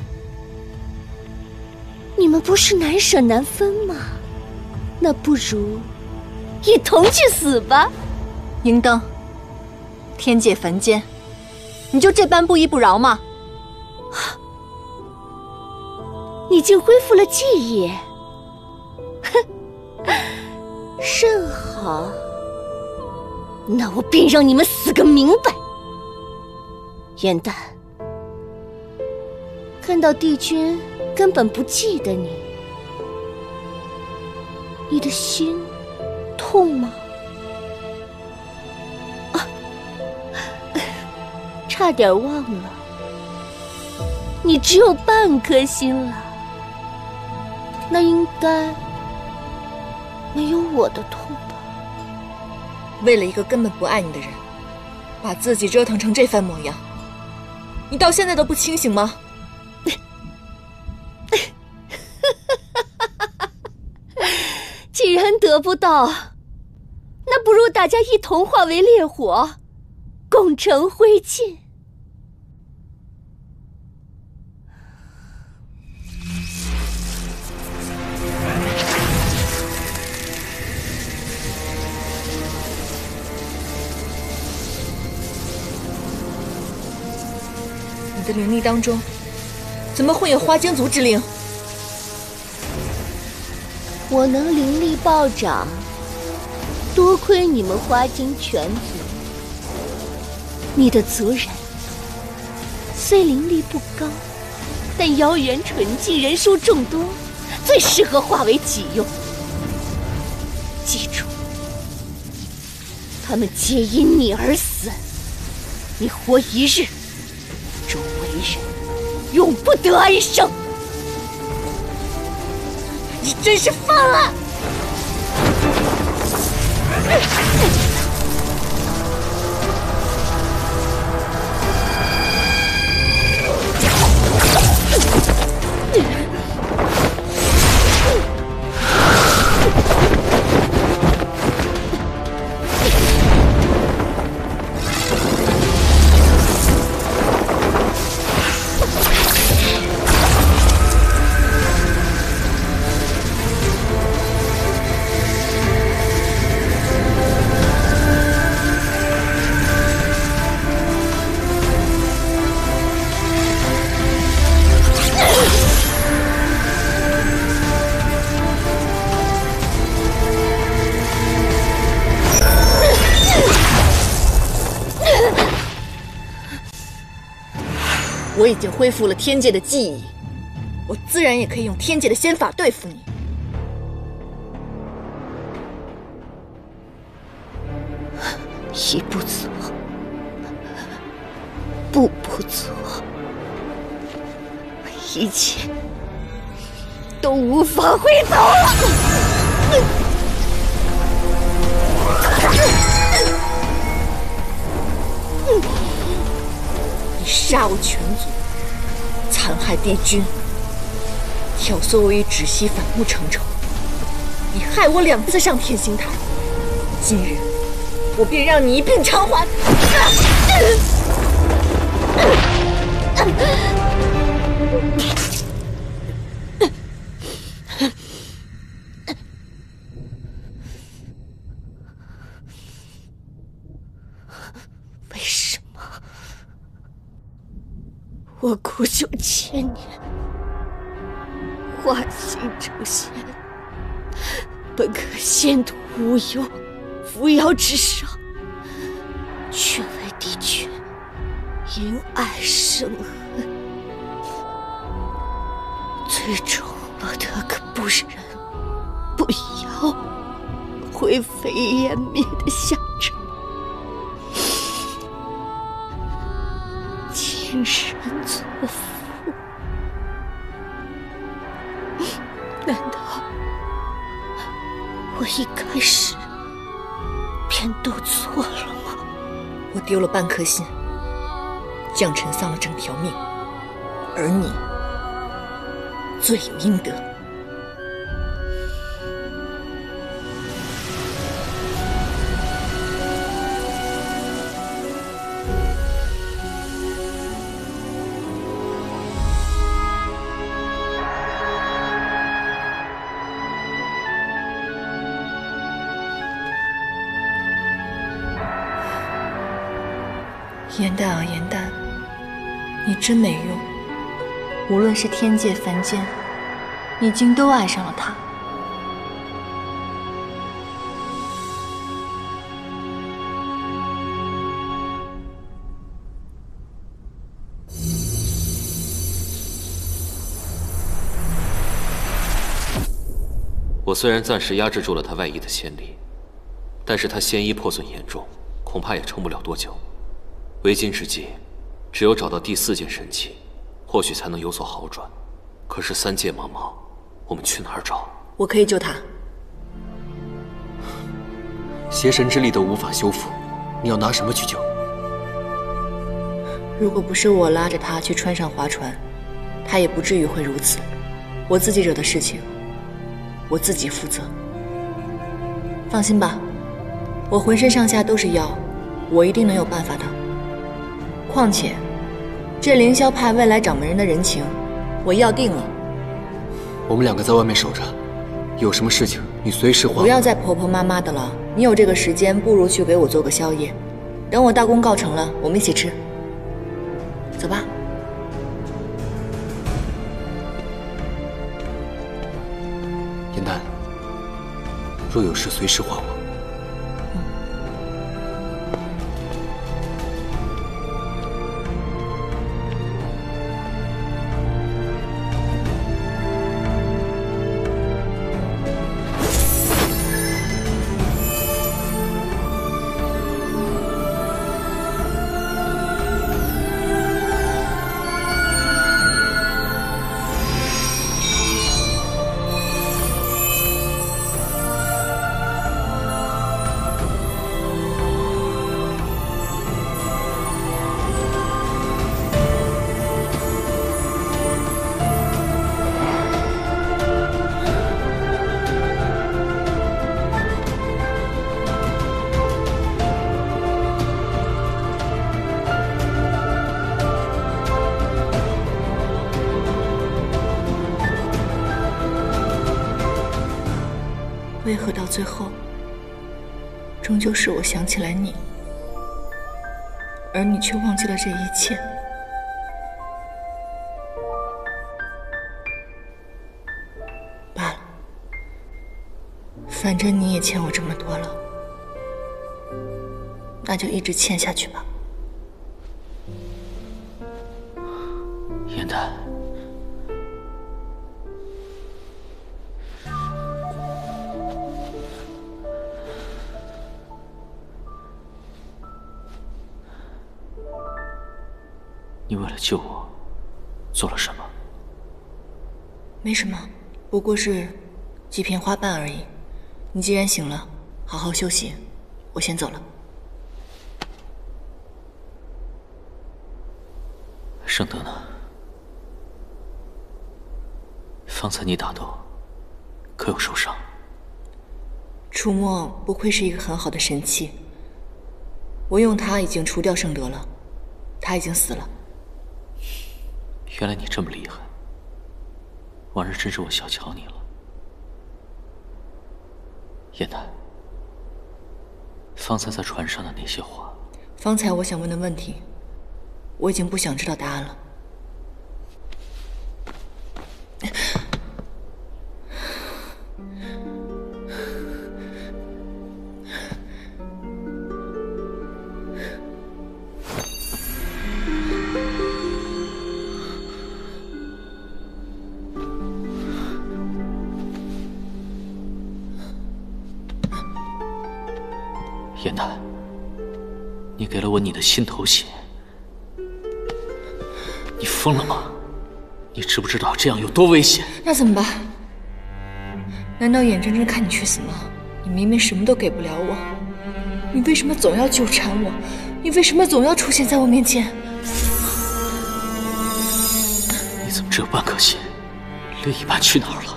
你们不是难舍难分吗？那不如一同去死吧。银灯，天界凡间，你就这般不依不饶吗？你竟恢复了记忆，哼，甚好。那我便让你们死个明白。颜淡，看到帝君根本不记得你，你的心痛吗？啊，差差点忘了，你只有半颗心了，那应该没有我的痛吧？为了一个根本不爱你的人，把自己折腾成这番模样，你到现在都不清醒吗？既然得不到，那不如大家一同化为烈火，共成灰烬。你的灵力当中，怎么会有花精族之灵？我能灵力暴涨，多亏你们花精全族。你的族人虽灵力不高，但妖元纯净，人数众多，最适合化为己用。记住，他们皆因你而死，你活一日，周围人永不得安生。你真是疯了！我已经恢复了天界的记忆，我自然也可以用天界的仙法对付你。一不做，步步做，一切都无法回头了。你杀我全族，残害帝君，挑唆我与芷溪反目成仇，你害我2次上天星台，今日我便让你一并偿还！为什么我苦修千年，化形成仙，本可仙途无忧，扶摇直上，却为帝君因爱生恨，最终落得个不人不妖，灰飞烟灭的下场。今人作父，难道我一开始便都错了吗？我丢了半颗心，将臣丧了整条命，而你罪有应得。颜淡啊，颜淡，你真没用。无论是天界凡间，你竟都爱上了他。我虽然暂时压制住了他外溢的仙力，但是他仙衣破损严重，恐怕也撑不了多久。为今之计，只有找到第4件神器，或许才能有所好转。可是3界茫茫，我们去哪儿找？我可以救他。邪神之力都无法修复，你要拿什么去救？如果不是我拉着他去川上划船，他也不至于会如此。我自己惹的事情，我自己负责。放心吧，我浑身上下都是药，我一定能有办法的。况且，这凌霄派未来掌门人的人情，我要定了。我们2个在外面守着，有什么事情你随时唤我。不要再婆婆妈妈的了，你有这个时间，不如去给我做个宵夜。等我大功告成了，我们一起吃。走吧。颜丹，若有事随时唤我。为何到最后，终究是我想起来你，而你却忘记了这一切？罢了，反正你也欠我这么多了，那就一直欠下去吧。颜丹，你为了救我，做了什么？没什么，不过是几片花瓣而已。你既然醒了，好好休息，我先走了。圣德呢？方才你打斗，可有受伤？楚墨不愧是一个很好的神器，我用它已经除掉圣德了，他已经死了。原来你这么厉害，往日真是我小瞧你了。叶楠，方才在船上的那些话，方才我想问的问题，我已经不想知道答案了。叶楠，你给了我你的心头血，你疯了吗？你知不知道这样有多危险？那怎么办？难道眼睁睁看你去死吗？你明明什么都给不了我，你为什么总要纠缠我？你为什么总要出现在我面前？你怎么只有半颗心？另一半去哪儿了？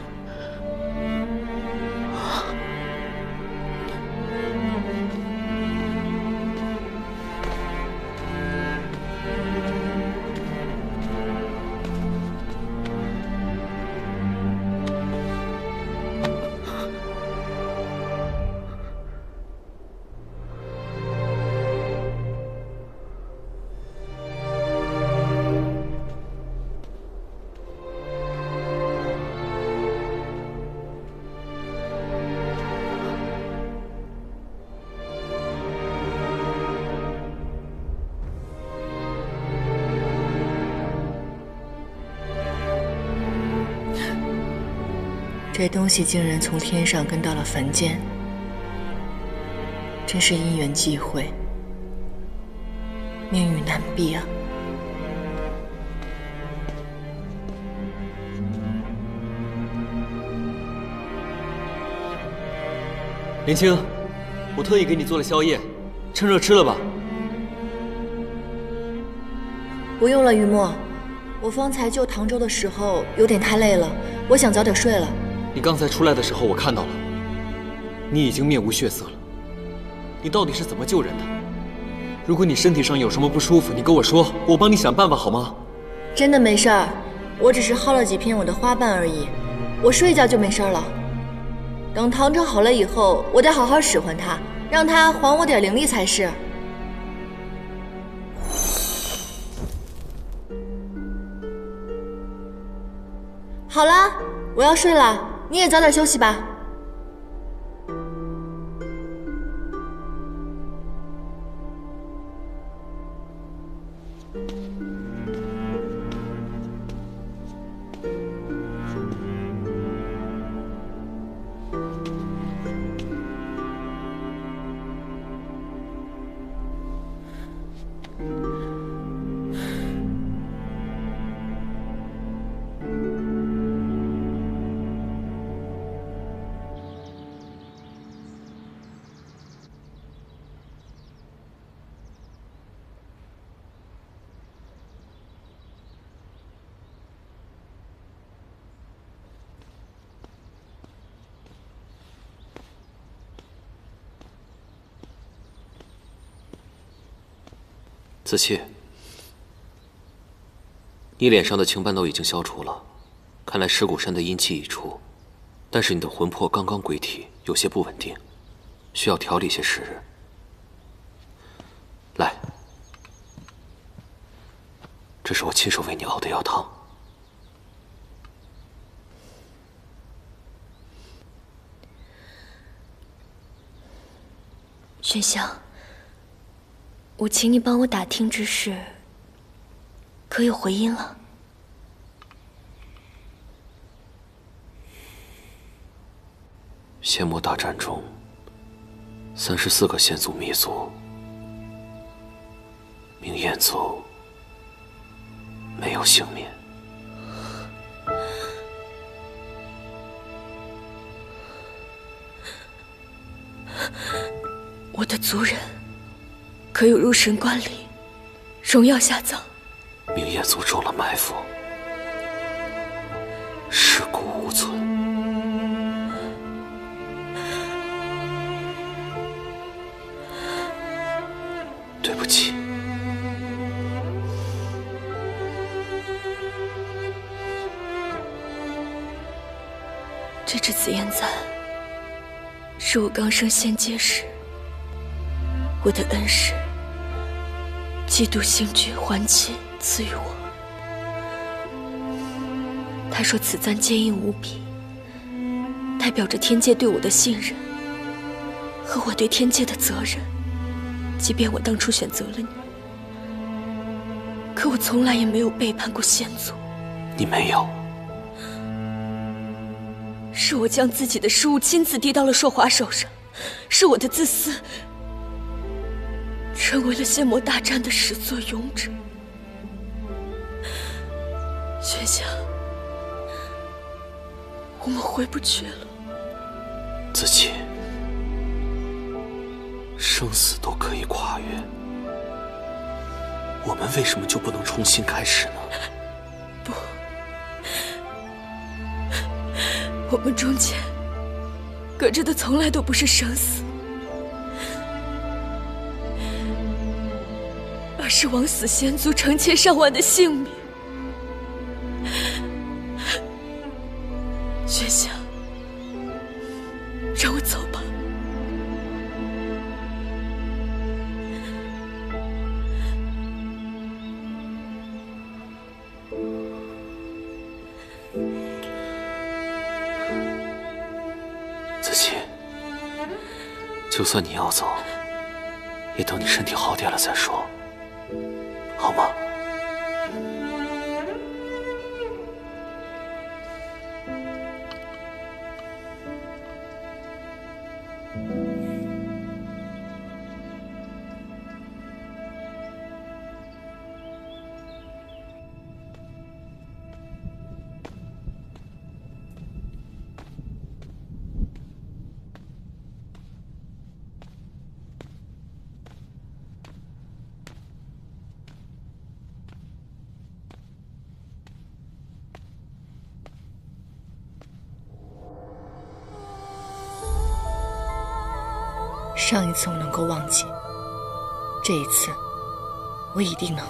这东西竟然从天上跟到了凡间，真是因缘际会，命运难避啊！林青，我特意给你做了宵夜，趁热吃了吧。不用了，雨墨，我方才救唐周的时候有点太累了，我想早点睡了。你刚才出来的时候我看到了，你已经面无血色了。你到底是怎么救人的？如果你身体上有什么不舒服，你跟我说，我帮你想办法好吗？真的没事儿，我只是薅了几片我的花瓣而已，我睡一觉就没事了。等唐周好了以后，我得好好使唤他，让他还我点灵力才是。好了，我要睡了，你也早点休息吧。子期，你脸上的青斑都已经消除了，看来尸骨山的阴气已除，但是你的魂魄刚刚归体，有些不稳定，需要调理些时日。来，这是我亲手为你熬的药汤。玄香，我请你帮我打听之事，可有回音了？仙魔大战中，34个仙族灭族，明焰族没有幸免。我的族人可有入神观里，荣耀下葬？明焰族中了埋伏，尸骨无存。对不起。这支紫焰簪是我刚升仙阶时，我的恩师基督星君还清赐予我。他说此簪坚硬无比，代表着天界对我的信任和我对天界的责任。即便我当初选择了你，可我从来也没有背叛过仙族。你没有。是我将自己的失误亲自递到了硕华手上，是我的自私，成为了仙魔大战的始作俑者。玄香，我们回不去了。子期，生死都可以跨越，我们为什么就不能重新开始呢？不，我们中间隔着的从来都不是生死，而是枉死仙族成千上万的性命。玄香，让我走吧。子期，就算你要走，也等你身体好点了再说，好吗？上一次我能够忘记，这一次我一定能。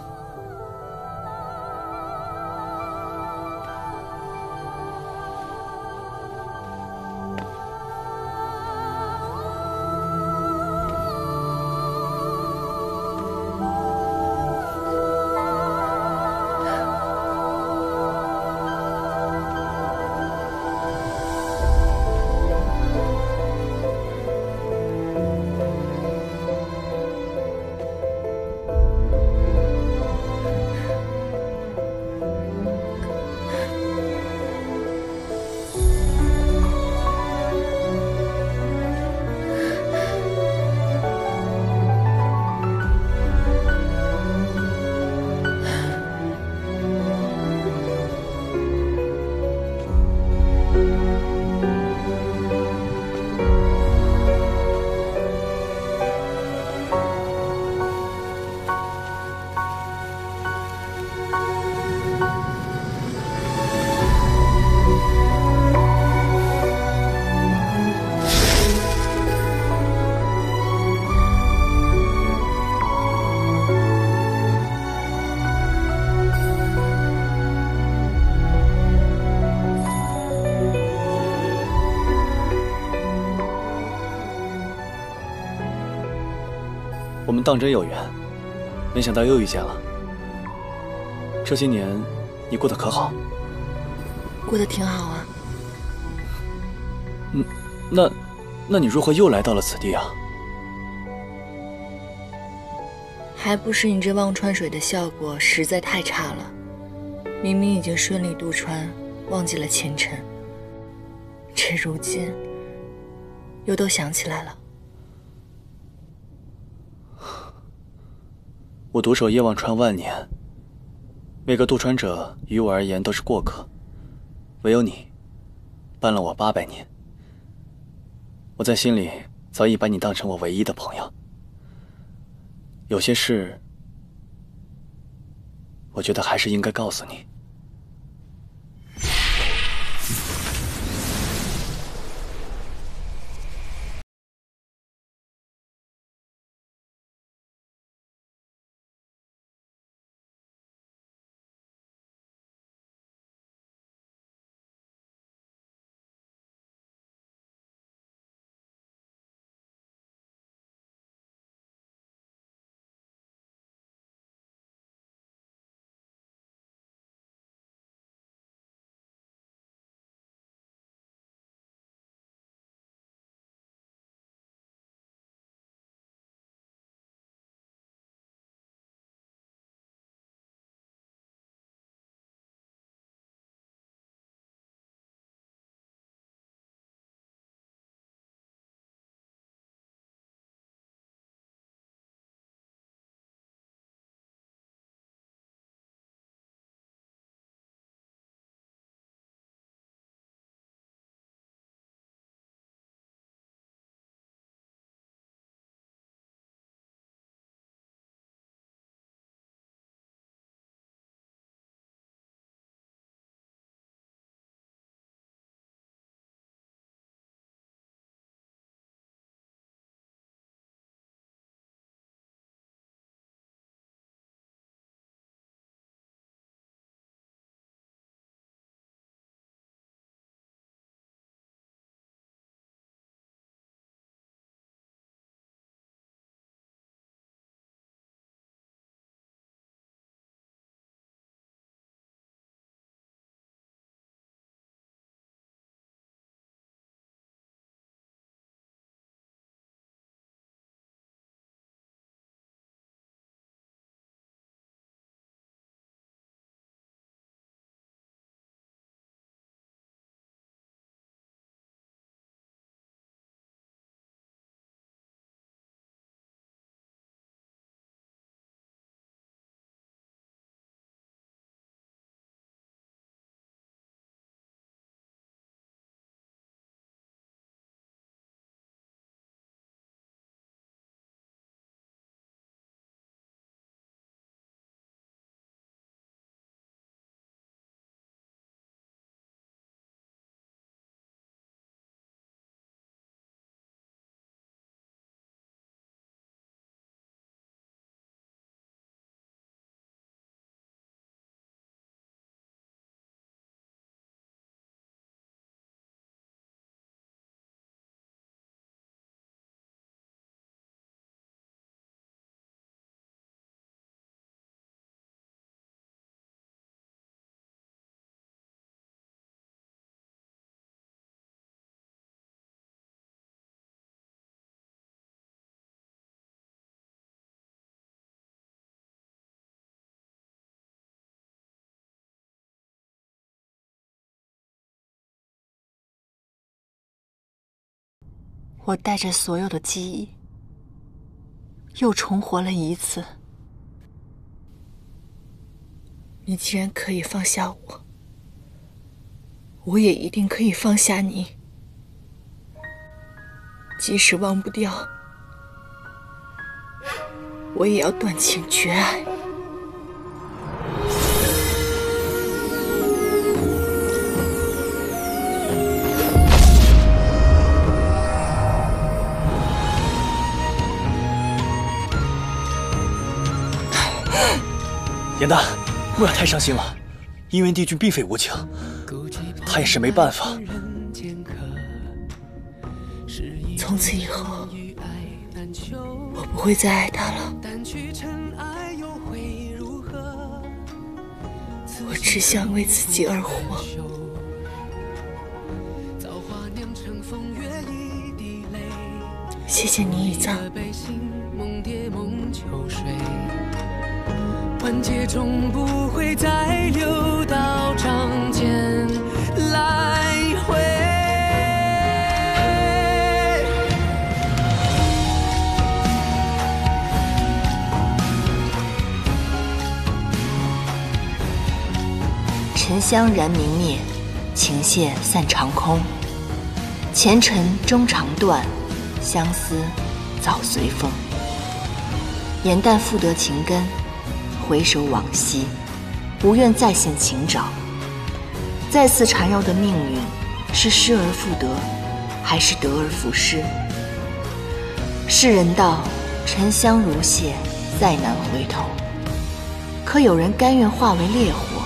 我们当真有缘，没想到又遇见了。这些年，你过得可好？过得挺好啊。那你如何又来到了此地啊？还不是你这忘川水的效果实在太差了。明明已经顺利渡川，忘记了前尘，这如今又都想起来了。我独守夜忘川万年，每个渡川者于我而言都是过客，唯有你，伴了我800年。我在心里早已把你当成我唯一的朋友。有些事，我觉得还是应该告诉你。我带着所有的记忆，又重活了一次。你既然可以放下我，我也一定可以放下你。即使忘不掉，我也要断情绝爱。严大，不要太伤心了，因为帝君并非无情，他也是没办法。从此以后，我不会再爱他了。我只想为自己而活。谢谢你，乙藏。万劫终不会再流到掌间来回。沉香燃明灭，情屑散长空。前尘终肠断，相思早随风。眼淡复得情根，回首往昔，不愿再现情沼。再次缠绕的命运，是失而复得，还是得而复失？世人道沉香如屑，再难回头。可有人甘愿化为烈火，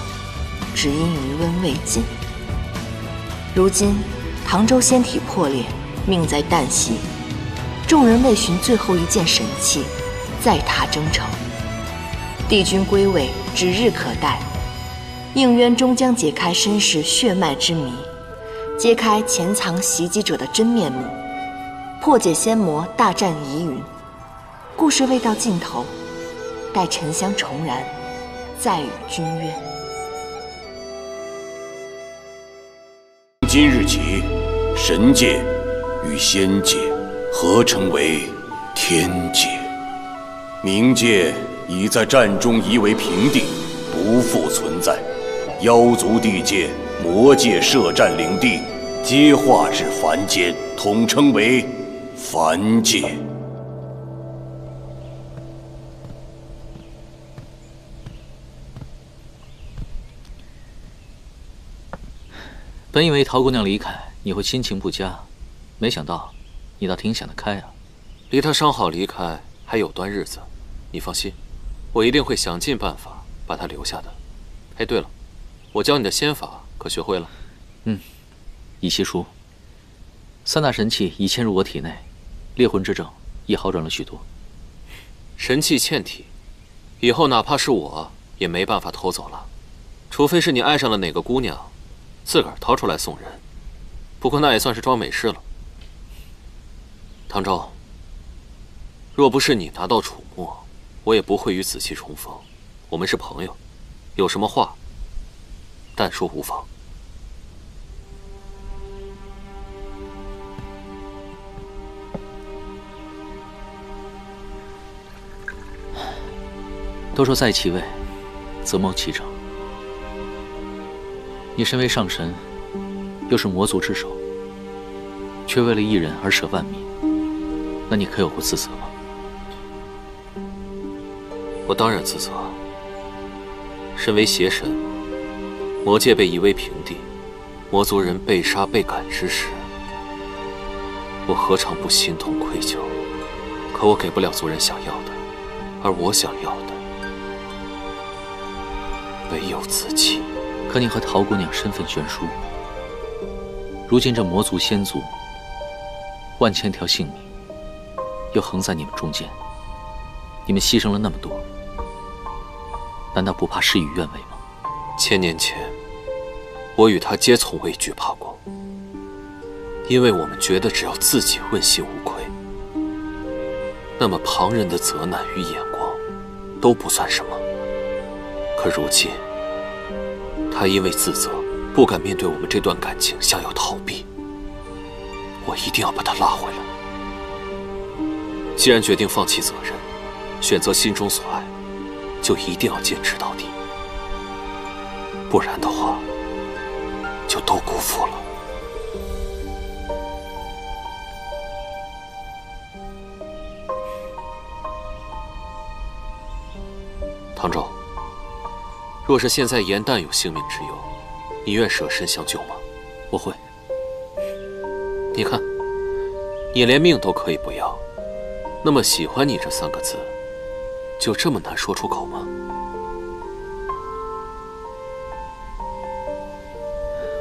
只因余温未尽。如今唐州仙体破裂，命在旦夕，众人为寻最后一件神器，再踏征程。帝君归位指日可待，应渊终将解开身世血脉之谜，揭开潜藏袭击者的真面目，破解仙魔大战疑云。故事未到尽头，待沉香重燃，再与君约。今日起，神界与仙界合成为天界，冥界已在战中夷为平地，不复存在。妖族地界、魔界摄战领地，皆化至凡间，统称为凡界。本以为陶姑娘离开你会心情不佳，没想到你倒挺想得开啊。离她伤好离开还有段日子，你放心，我一定会想尽办法把她留下的。哎，对了，我教你的仙法可学会了？以西书，三大神器已嵌入我体内，猎魂之症也好转了许多。神器嵌体，以后哪怕是我也没办法偷走了，除非是你爱上了哪个姑娘，自个儿掏出来送人。不过那也算是装美事了。唐昭，若不是你拿到楚墨，我也不会与子期重逢。我们是朋友，有什么话但说无妨。都说在其位，则谋其政。你身为上神，又是魔族之首，却为了一人而舍万民，那你可有过自责吗？我当然自责。身为邪神，魔界被夷为平地，魔族人被杀被赶之时，我何尝不心痛愧疚？可我给不了族人想要的，而我想要的唯有自己。可你和陶姑娘身份悬殊，如今这魔族仙族万千条性命又横在你们中间，你们牺牲了那么多，难道不怕事与愿违吗？1000年前，我与他皆从未惧怕过，因为我们觉得只要自己问心无愧，那么旁人的责难与眼光都不算什么。可如今，他因为自责，不敢面对我们这段感情，想要逃避。我一定要把他拉回来。既然决定放弃责任，选择心中所爱，就一定要坚持到底，不然的话，就都辜负了。唐周，若是现在严旦有性命之忧，你愿舍身相救吗？我会。你看，你连命都可以不要，那么喜欢你这3个字，就这么难说出口吗？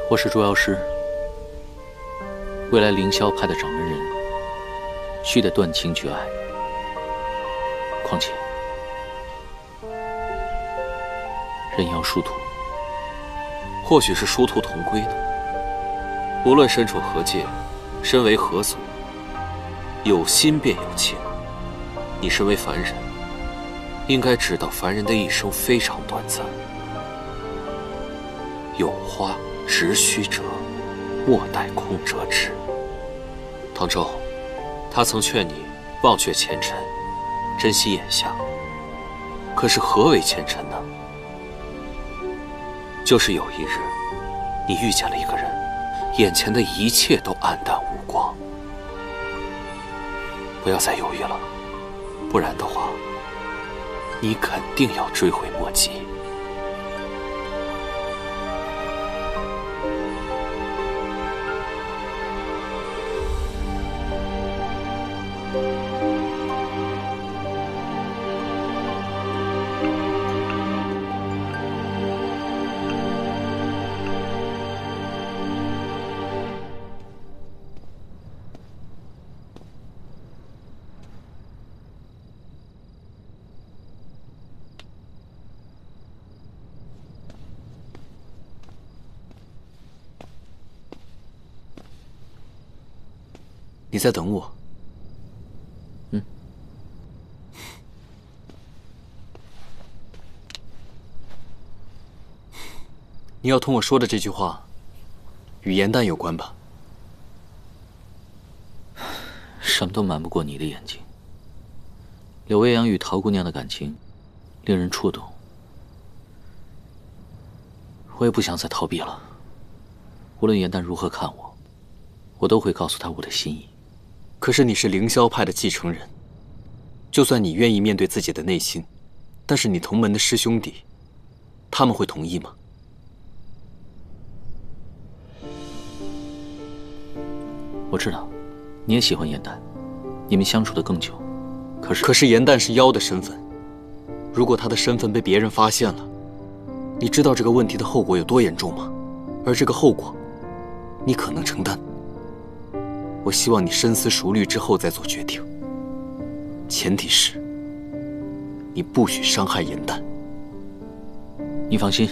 我是捉妖师，未来凌霄派的掌门人，须得断情绝爱。况且，人要殊途，或许是殊途同归呢。无论身处何界，身为何族，有心便有情。你身为凡人，应该知道凡人的一生非常短暂。有花直须折，莫待空折枝。唐周，他曾劝你忘却前尘，珍惜眼下。可是何为前尘呢？就是有一日，你遇见了一个人，眼前的一切都黯淡无光。不要再犹豫了，不然的话，你肯定要追悔莫及。你在等我？嗯。你要同我说的这句话，与严旦有关吧？什么都瞒不过你的眼睛。柳未央与陶姑娘的感情，令人触动。我也不想再逃避了。无论严旦如何看我，我都会告诉他我的心意。可是你是凌霄派的继承人，就算你愿意面对自己的内心，但是你同门的师兄弟，他们会同意吗？我知道，你也喜欢严旦，你们相处得更久。可是严旦是妖的身份，如果他的身份被别人发现了，你知道这个问题的后果有多严重吗？而这个后果，你可能承担。我希望你深思熟虑之后再做决定，前提是你不许伤害严旦。你放心，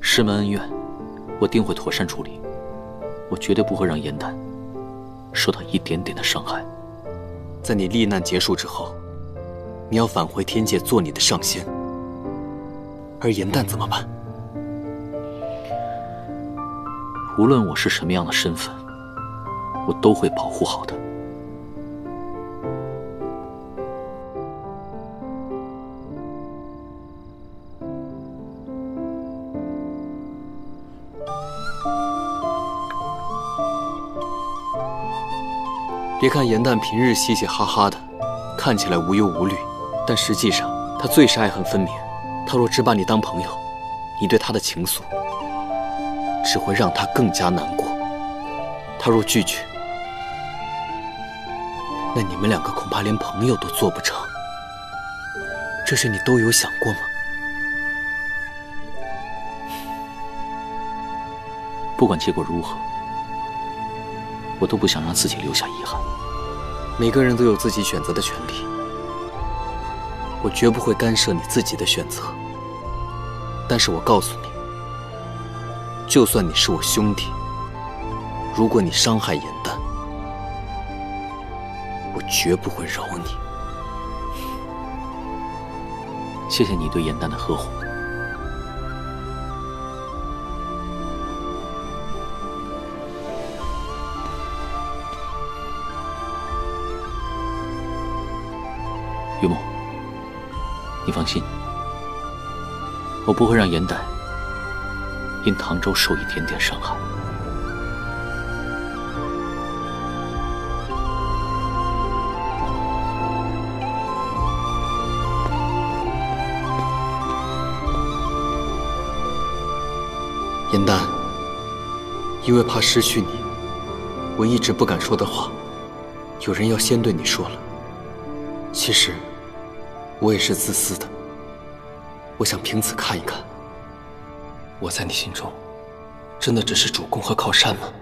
师门恩怨，我定会妥善处理。我绝对不会让严旦受到一点点的伤害。在你历难结束之后，你要返回天界做你的上仙，而严旦怎么办？无论我是什么样的身份，我都会保护好的。别看严旦平日嘻嘻哈哈的，看起来无忧无虑，但实际上他最是爱恨分明。他若只把你当朋友，你对他的情愫只会让他更加难过。他若拒绝，那你们两个恐怕连朋友都做不成。这事你都有想过吗？不管结果如何，我都不想让自己留下遗憾。每个人都有自己选择的权利，我绝不会干涉你自己的选择。但是我告诉你，就算你是我兄弟，如果你伤害严旦，我绝不会饶你。谢谢你对严旦的呵护。于梦，你放心，我不会让严代因唐州受一点点伤害。严丹，因为怕失去你，我一直不敢说的话，有人要先对你说了。其实，我也是自私的。我想凭此看一看，我在你心中，真的只是主公和靠山吗？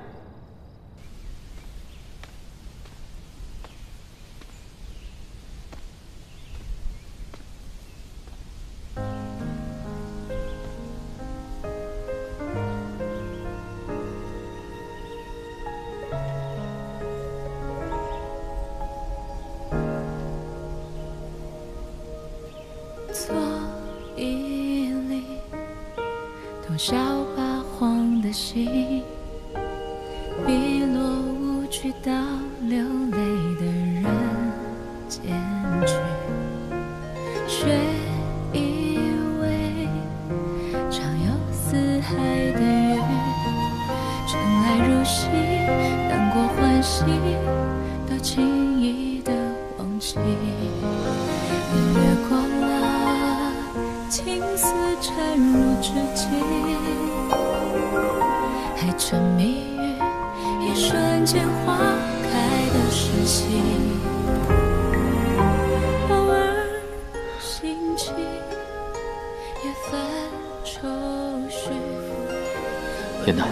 做一粒多少发黄的心，碧落无趣到流泪的人间去，却以为常有四海的雨，尘埃如洗，难过欢喜都轻易的忘记。你越过了青丝缠入指尖，还沉迷于一瞬间花开的时期，偶尔兴起也泛愁绪。严丹，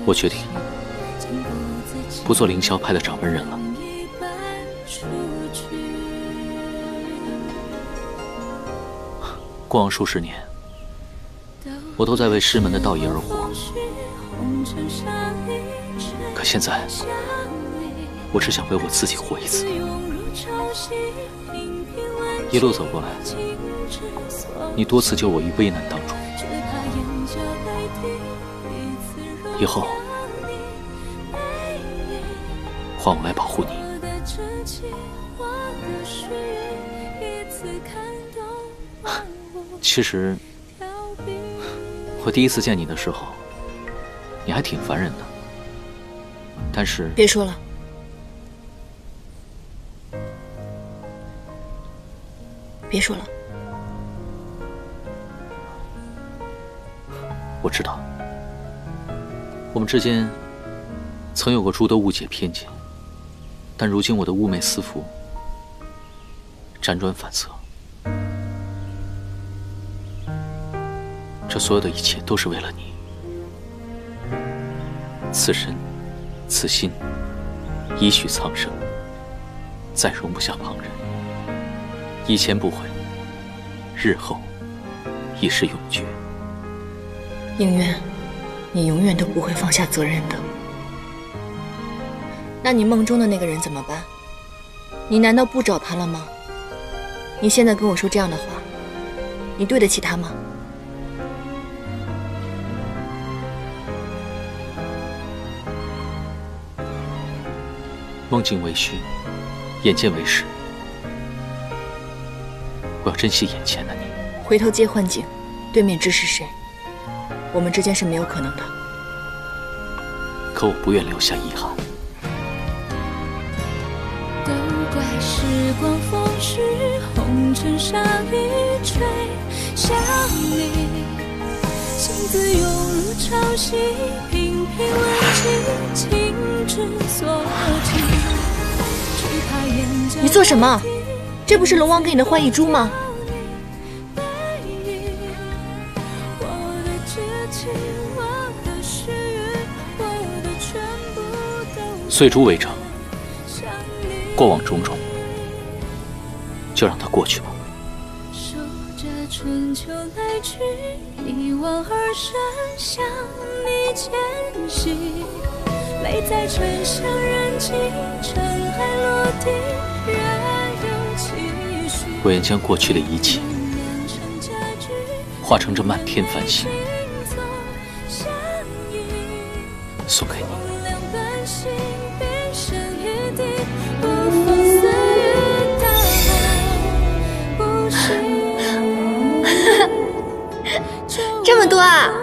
我决定不做凌霄派的掌门人了。过往数十年，我都在为师门的道义而活。可现在，我只想为我自己活一次。一路走过来，你多次救我于危难当中。以后，换我来保护你。其实，我第一次见你的时候，你还挺烦人的。但是，别说了，别说了。我知道，我们之间曾有过诸多误解偏见，但如今我的寤寐思服，辗转反侧。这所有的一切都是为了你，此身，此心，已许苍生，再容不下旁人。以前不悔，日后亦是永绝。应渊，你永远都不会放下责任的。那你梦中的那个人怎么办？你难道不找他了吗？你现在跟我说这样的话，你对得起他吗？梦境为虚，眼见为实。我要珍惜眼前的你。回头接幻境，对面知是谁？我们之间是没有可能的。可我不愿留下遗憾。都怪时光风逝，红尘沙一吹向你，心字涌入潮汐，频频问起，情之所起。你做什么？这不是龙王给你的幻翼珠吗？碎珠为证，过往种种，就让它过去吧。守着春秋来去，一往而深，向你迁徙。泪在醇香燃尽，尘埃落定，仍有期许。我愿将过去的一切，化成这漫天繁星，送给你。不放岁月多啊！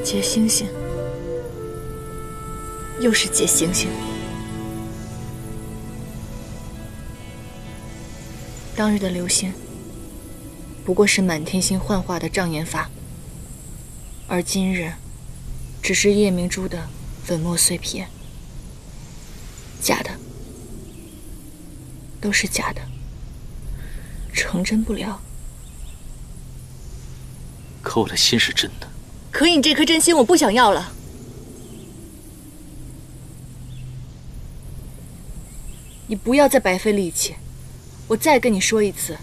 结星星，又是结星星。当日的流星，不过是满天星幻化的障眼法，而今日，只是夜明珠的粉末碎片。假的，都是假的，成真不了。可我的心是真的。可你这颗真心我不想要了。你不要再白费力气，我再跟你说一次，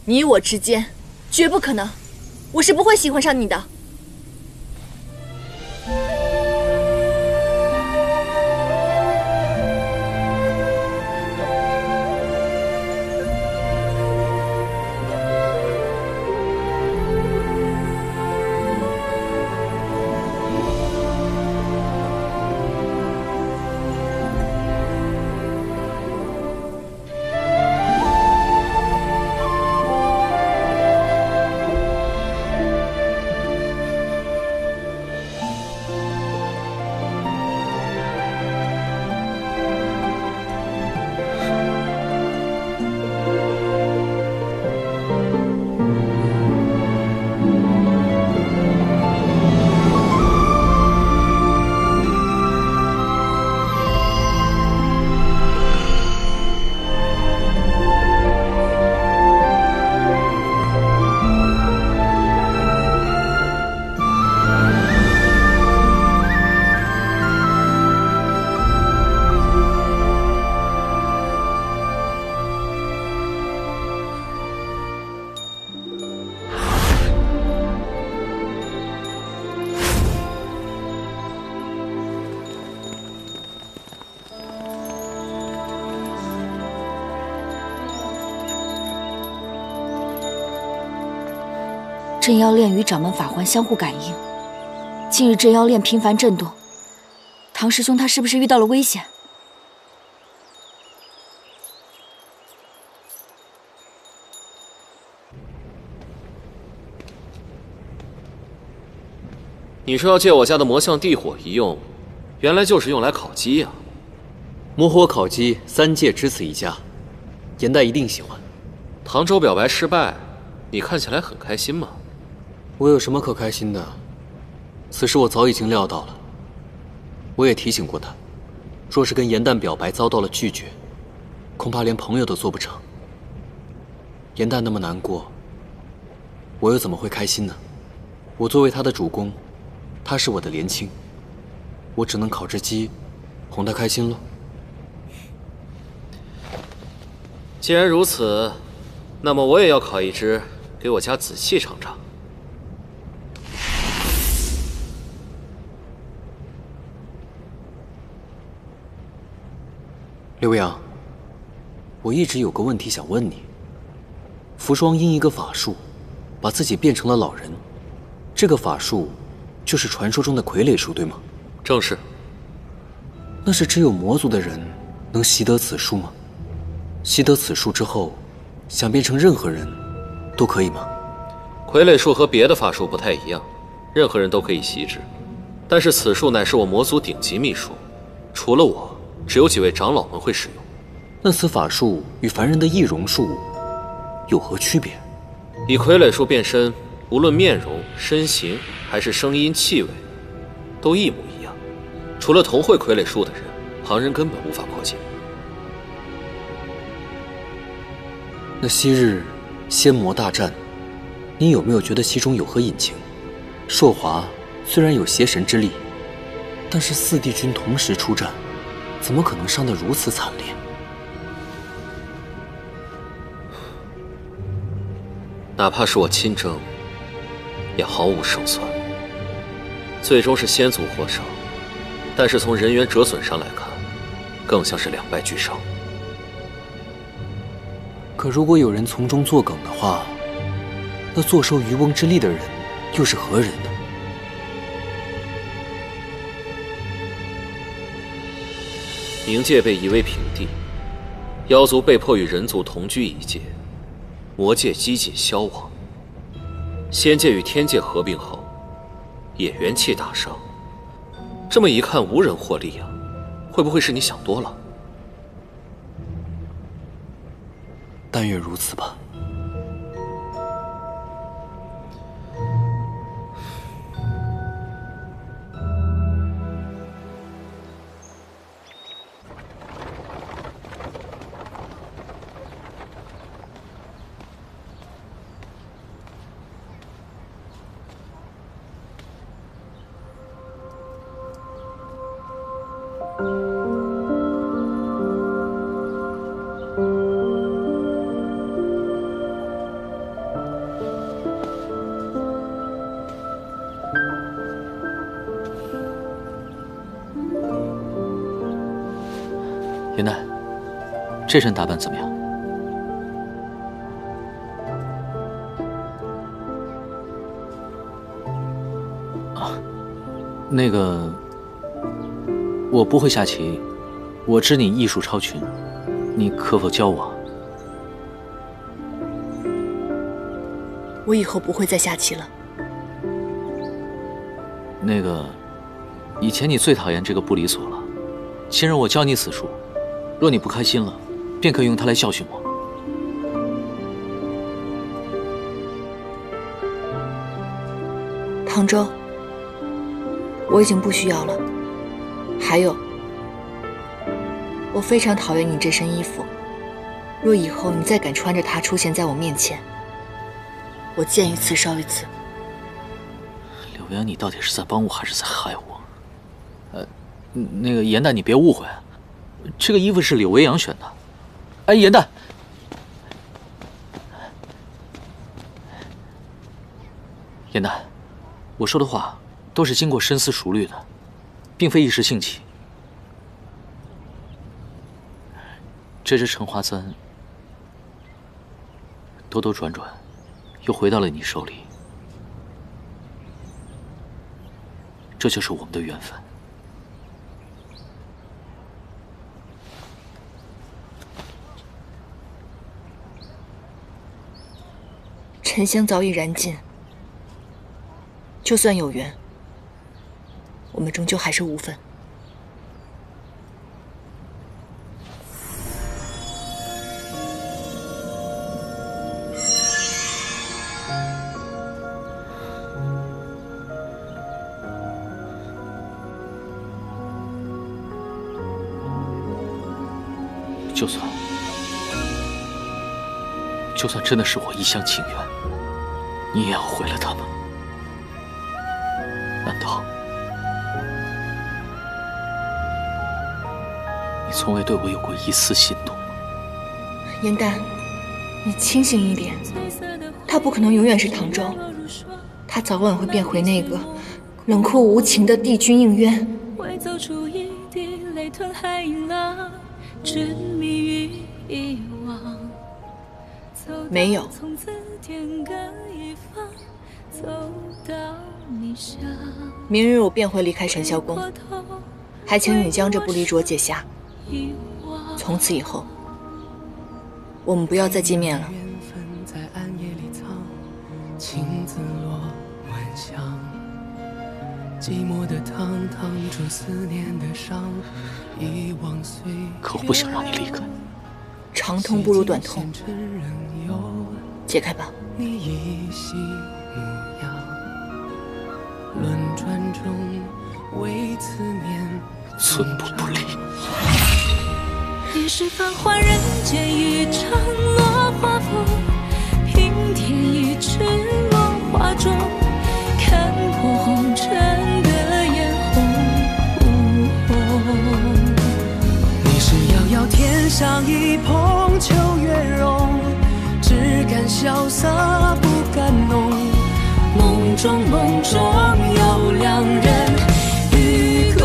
你我之间绝不可能，我是不会喜欢上你的。镇妖链与掌门法环相互感应，近日镇妖链频繁震动，唐师兄他是不是遇到了危险？你说要借我家的魔象地火一用，原来就是用来烤鸡呀！魔火烤鸡，3界只此一家，颜代一定喜欢。唐州表白失败，你看起来很开心吗？我有什么可开心的？此事我早已经料到了。我也提醒过他，若是跟颜淡表白遭到了拒绝，恐怕连朋友都做不成。颜淡那么难过，我又怎么会开心呢？我作为他的主公，他是我的连亲，我只能烤只鸡，哄他开心喽。既然如此，那么我也要烤一只，给我家子气尝尝。刘洋，我一直有个问题想问你。福双因一个法术，把自己变成了老人，这个法术就是传说中的傀儡术，对吗？正是。那是只有魔族的人能习得此术吗？习得此术之后，想变成任何人都可以吗？傀儡术和别的法术不太一样，任何人都可以习之，但是此术乃是我魔族顶级秘术，除了我，只有几位长老们会使用。那此法术与凡人的易容术有何区别？以傀儡术变身，无论面容、身形还是声音、气味，都一模一样。除了同会傀儡术的人，旁人根本无法破解。那昔日仙魔大战，你有没有觉得其中有何隐情？朔华虽然有邪神之力，但是4帝君同时出战，怎么可能伤得如此惨烈？哪怕是我亲征，也毫无胜算。最终是仙族获胜，但是从人员折损上来看，更像是2败俱伤。可如果有人从中作梗的话，那坐收渔翁之利的人又是何人呢？冥界被夷为平地，妖族被迫与人族同居一界，魔界几近消亡。仙界与天界合并后，也元气大伤。这么一看，无人获利啊！会不会是你想多了？但愿如此吧。元代，这身打扮怎么样？啊，那个，我不会下棋，我知你艺术超群，你可否教我？我以后不会再下棋了。那个，以前你最讨厌这个不离所了，先让我教你此术。若你不开心了，便可以用它来教训我。唐周，我已经不需要了。还有，我非常讨厌你这身衣服。若以后你再敢穿着它出现在我面前，我见一次烧一次。柳阳，你到底是在帮我还是在害我？那个严旦，你别误会。这个衣服是柳微阳选的。哎，严旦，严旦，我说的话都是经过深思熟虑的，并非一时兴起。这只橙花簪兜兜转转，又回到了你手里，这就是我们的缘分。沉香早已燃尽，就算有缘，我们终究还是无分。就算真的是我一厢情愿，你也要毁了他们。难道你从未对我有过一丝心动吗？严丹，你清醒一点，他不可能永远是唐周，他早晚会变回那个冷酷无情的帝君应渊。会走出一滴泪吞海浪，执迷于遗忘。没有。明日我便会离开神霄宫，还请你将这不离镯解下。从此以后，我们不要再见面了。可我不想让你离开。长痛不如短痛，解开吧。寸步不离。一世繁华人间一场落花风，平添一池落花中，看破红尘的眼红。你是遥遥天上一捧秋月容，只敢潇洒不敢浓。梦中有两人与共。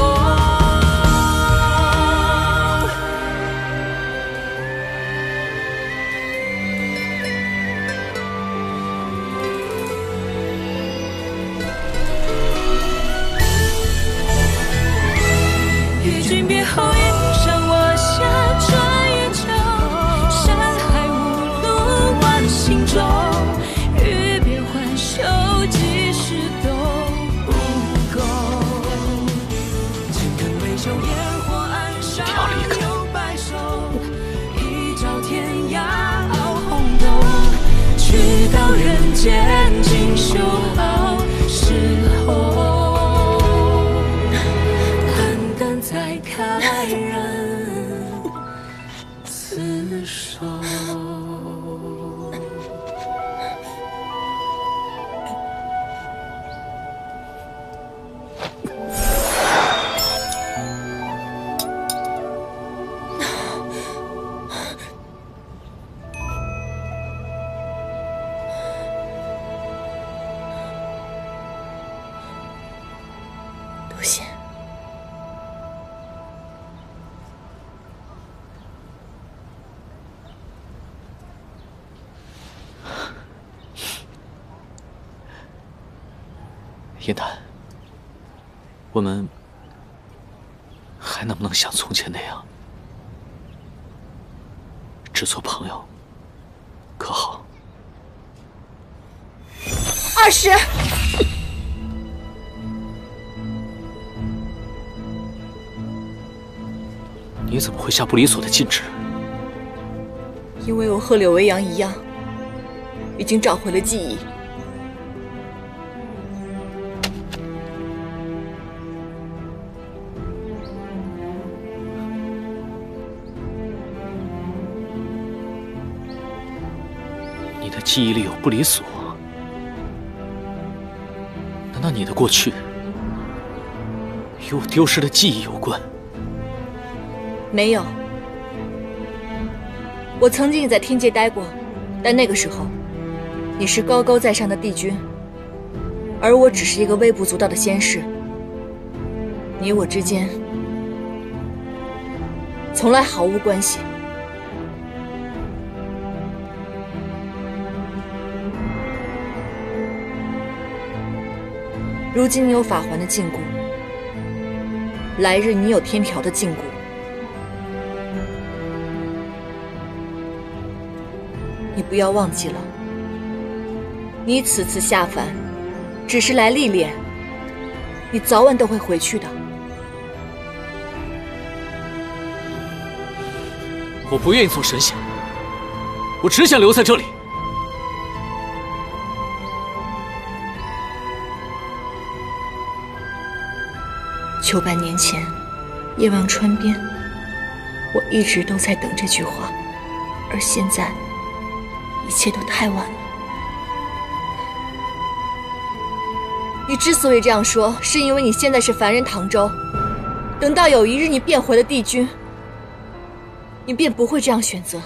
与君别后，一晌间静修好时候，胆敢再开人厮守。杜仙，燕丹，我们还能不能像从前那样，只做朋友，可好？20。你怎么会下不离所的禁止？因为我和柳维阳一样，已经找回了记忆。你的记忆里有不离所？难道你的过去与我丢失的记忆有关？没有，我曾经也在天界待过，但那个时候，你是高高在上的帝君，而我只是一个微不足道的仙士。你我之间从来毫无关系。如今你有法环的禁锢，来日你有天条的禁锢。你不要忘记了，你此次下凡，只是来历练，你早晚都会回去的。我不愿意做神仙，我只想留在这里。900年前，夜望川边，我一直都在等这句话，而现在，一切都太晚了。你之所以这样说，是因为你现在是凡人唐周，等到有一日你变回了帝君，你便不会这样选择。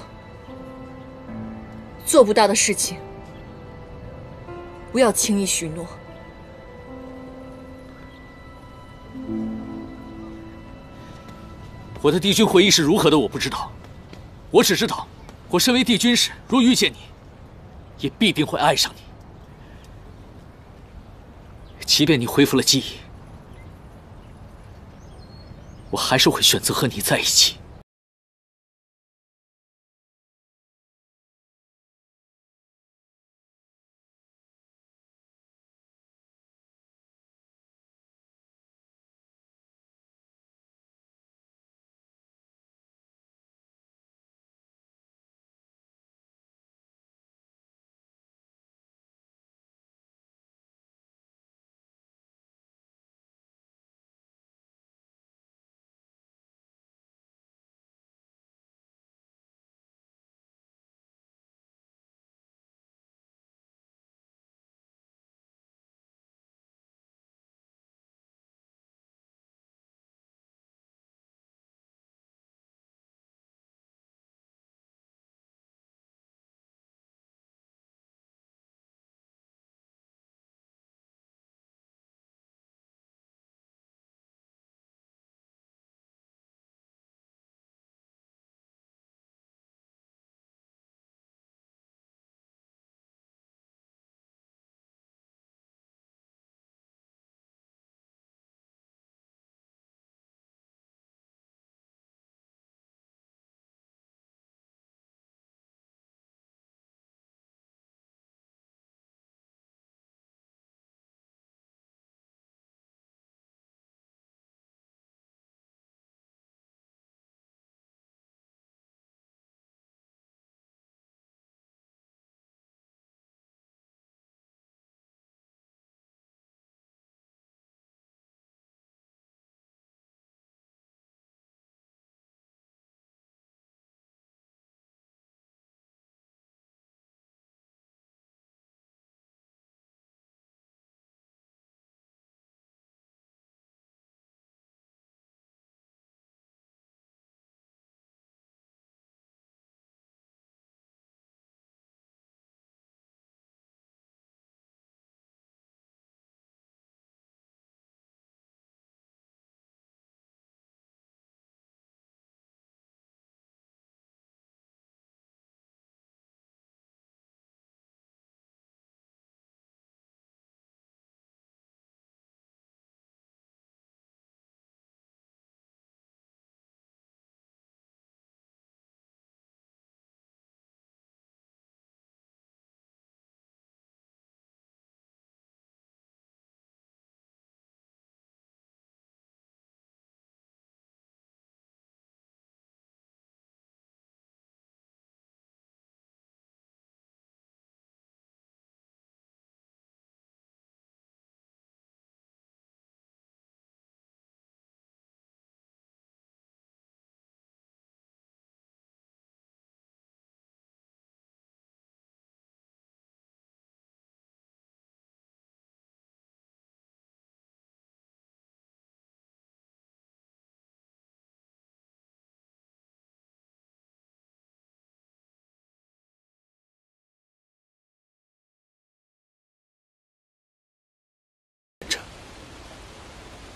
做不到的事情，不要轻易许诺。我的帝君回忆是如何的，我不知道。我只知道，我身为帝君时，若遇见你，也必定会爱上你。即便你恢复了记忆，我还是会选择和你在一起。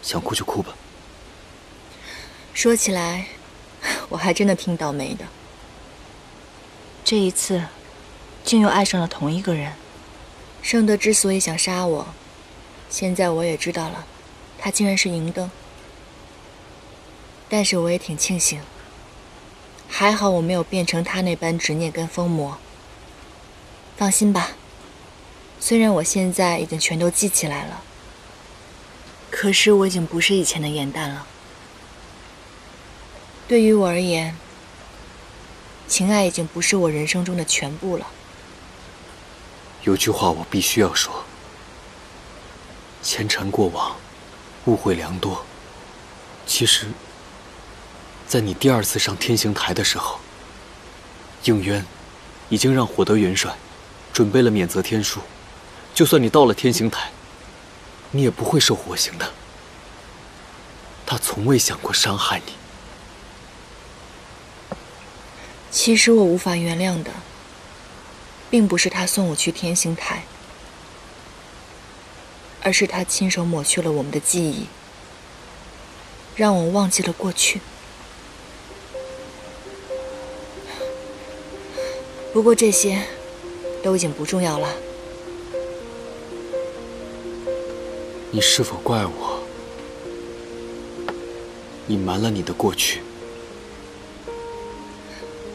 想哭就哭吧。说起来，我还真的挺倒霉的。这一次，竟又爱上了同一个人。圣德之所以想杀我，现在我也知道了，他竟然是银灯。但是我也挺庆幸，还好我没有变成他那般执念跟疯魔。放心吧，虽然我现在已经全都记起来了，可是我已经不是以前的颜淡了。对于我而言，情爱已经不是我人生中的全部了。有句话我必须要说：前尘过往，误会良多。其实，在你第2次上天刑台的时候，应渊已经让火德元帅准备了免责天书，就算你到了天刑台，你也不会受火刑的。他从未想过伤害你。其实我无法原谅的，并不是他送我去天刑台，而是他亲手抹去了我们的记忆，让我忘记了过去。不过这些都已经不重要了。你是否怪我隐瞒了你的过去？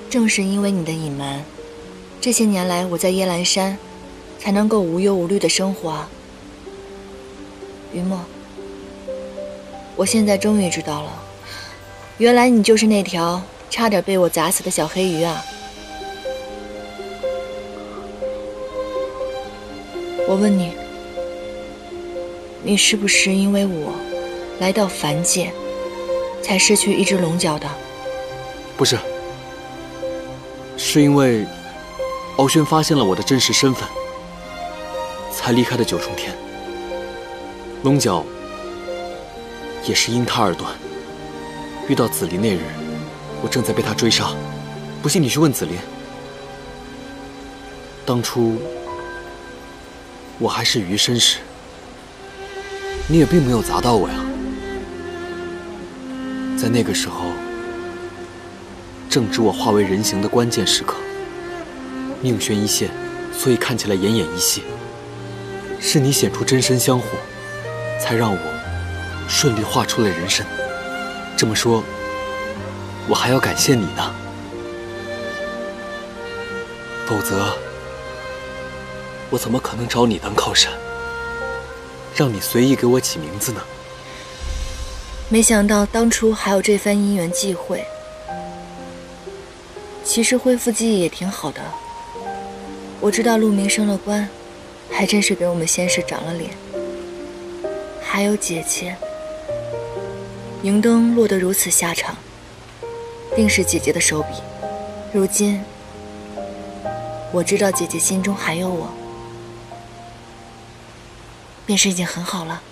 正是因为你的隐瞒，这些年来我在耶兰山才能够无忧无虑的生活啊。于墨，我现在终于知道了，原来你就是那条差点被我砸死的小黑鱼啊。我问你，你是不是因为我来到凡界才失去一只龙角的？不是，是因为敖轩发现了我的真实身份，才离开的九重天。龙角也是因他而断。遇到紫菱那日，我正在被他追杀。不信你去问紫菱。当初我还是余身时，你也并没有砸到我呀。在那个时候，正值我化为人形的关键时刻，命悬一线，所以看起来奄奄一息。是你显出真身相护，才让我顺利化出了人身。这么说，我还要感谢你呢。否则，我怎么可能找你当靠山，让你随意给我起名字呢？没想到当初还有这番因缘际会。其实恢复记忆也挺好的。我知道陆明升了官，还真是给我们仙氏长了脸。还有姐姐，银灯落得如此下场，定是姐姐的手笔。如今，我知道姐姐心中还有我，便是已经很好了。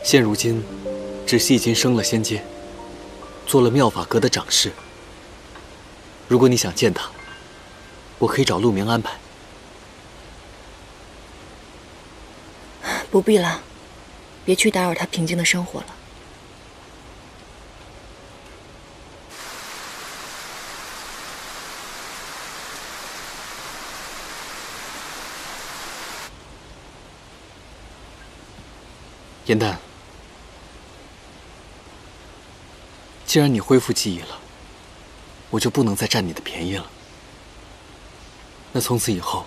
现如今，芷溪已经升了仙阶，做了妙法阁的掌事。如果你想见他，我可以找陆明安排。不必了，别去打扰他平静的生活了。颜淡，既然你恢复记忆了，我就不能再占你的便宜了。那从此以后，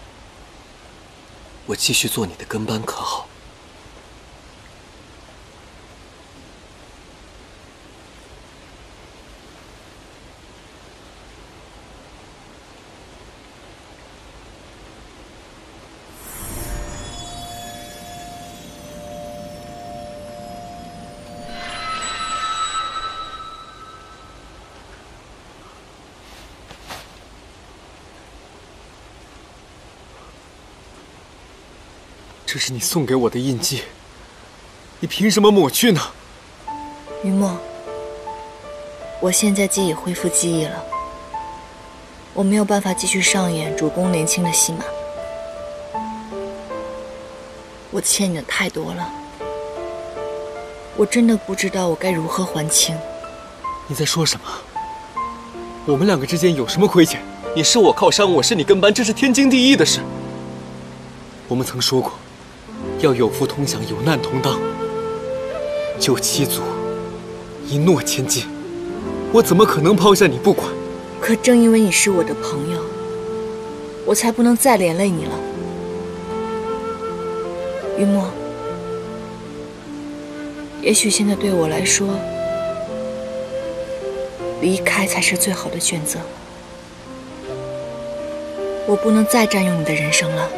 我继续做你的跟班，可好？这是你送给我的印记，你凭什么抹去呢？于墨，我现在既已恢复记忆了，我没有办法继续上演主公年轻的戏码。我欠你的太多了，我真的不知道我该如何还清。你在说什么？我们两个之间有什么亏欠？你是我靠山，我是你跟班，这是天经地义的事。我们曾说过，要有福同享，有难同当。救七族，一诺千金，我怎么可能抛下你不管？可正因为你是我的朋友，我才不能再连累你了。于墨，也许现在对我来说，离开才是最好的选择。我不能再占用你的人生了。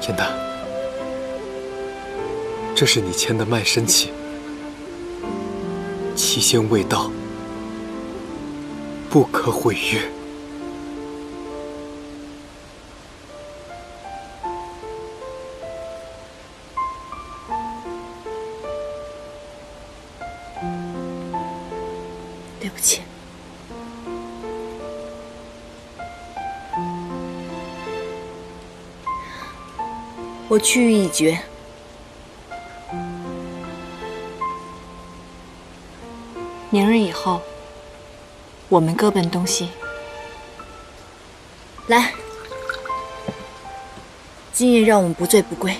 严丹，这是你签的卖身契，期限未到，不可毁约。对不起。我去意已决。明日以后，我们各奔东西。来，今夜让我们不醉不归。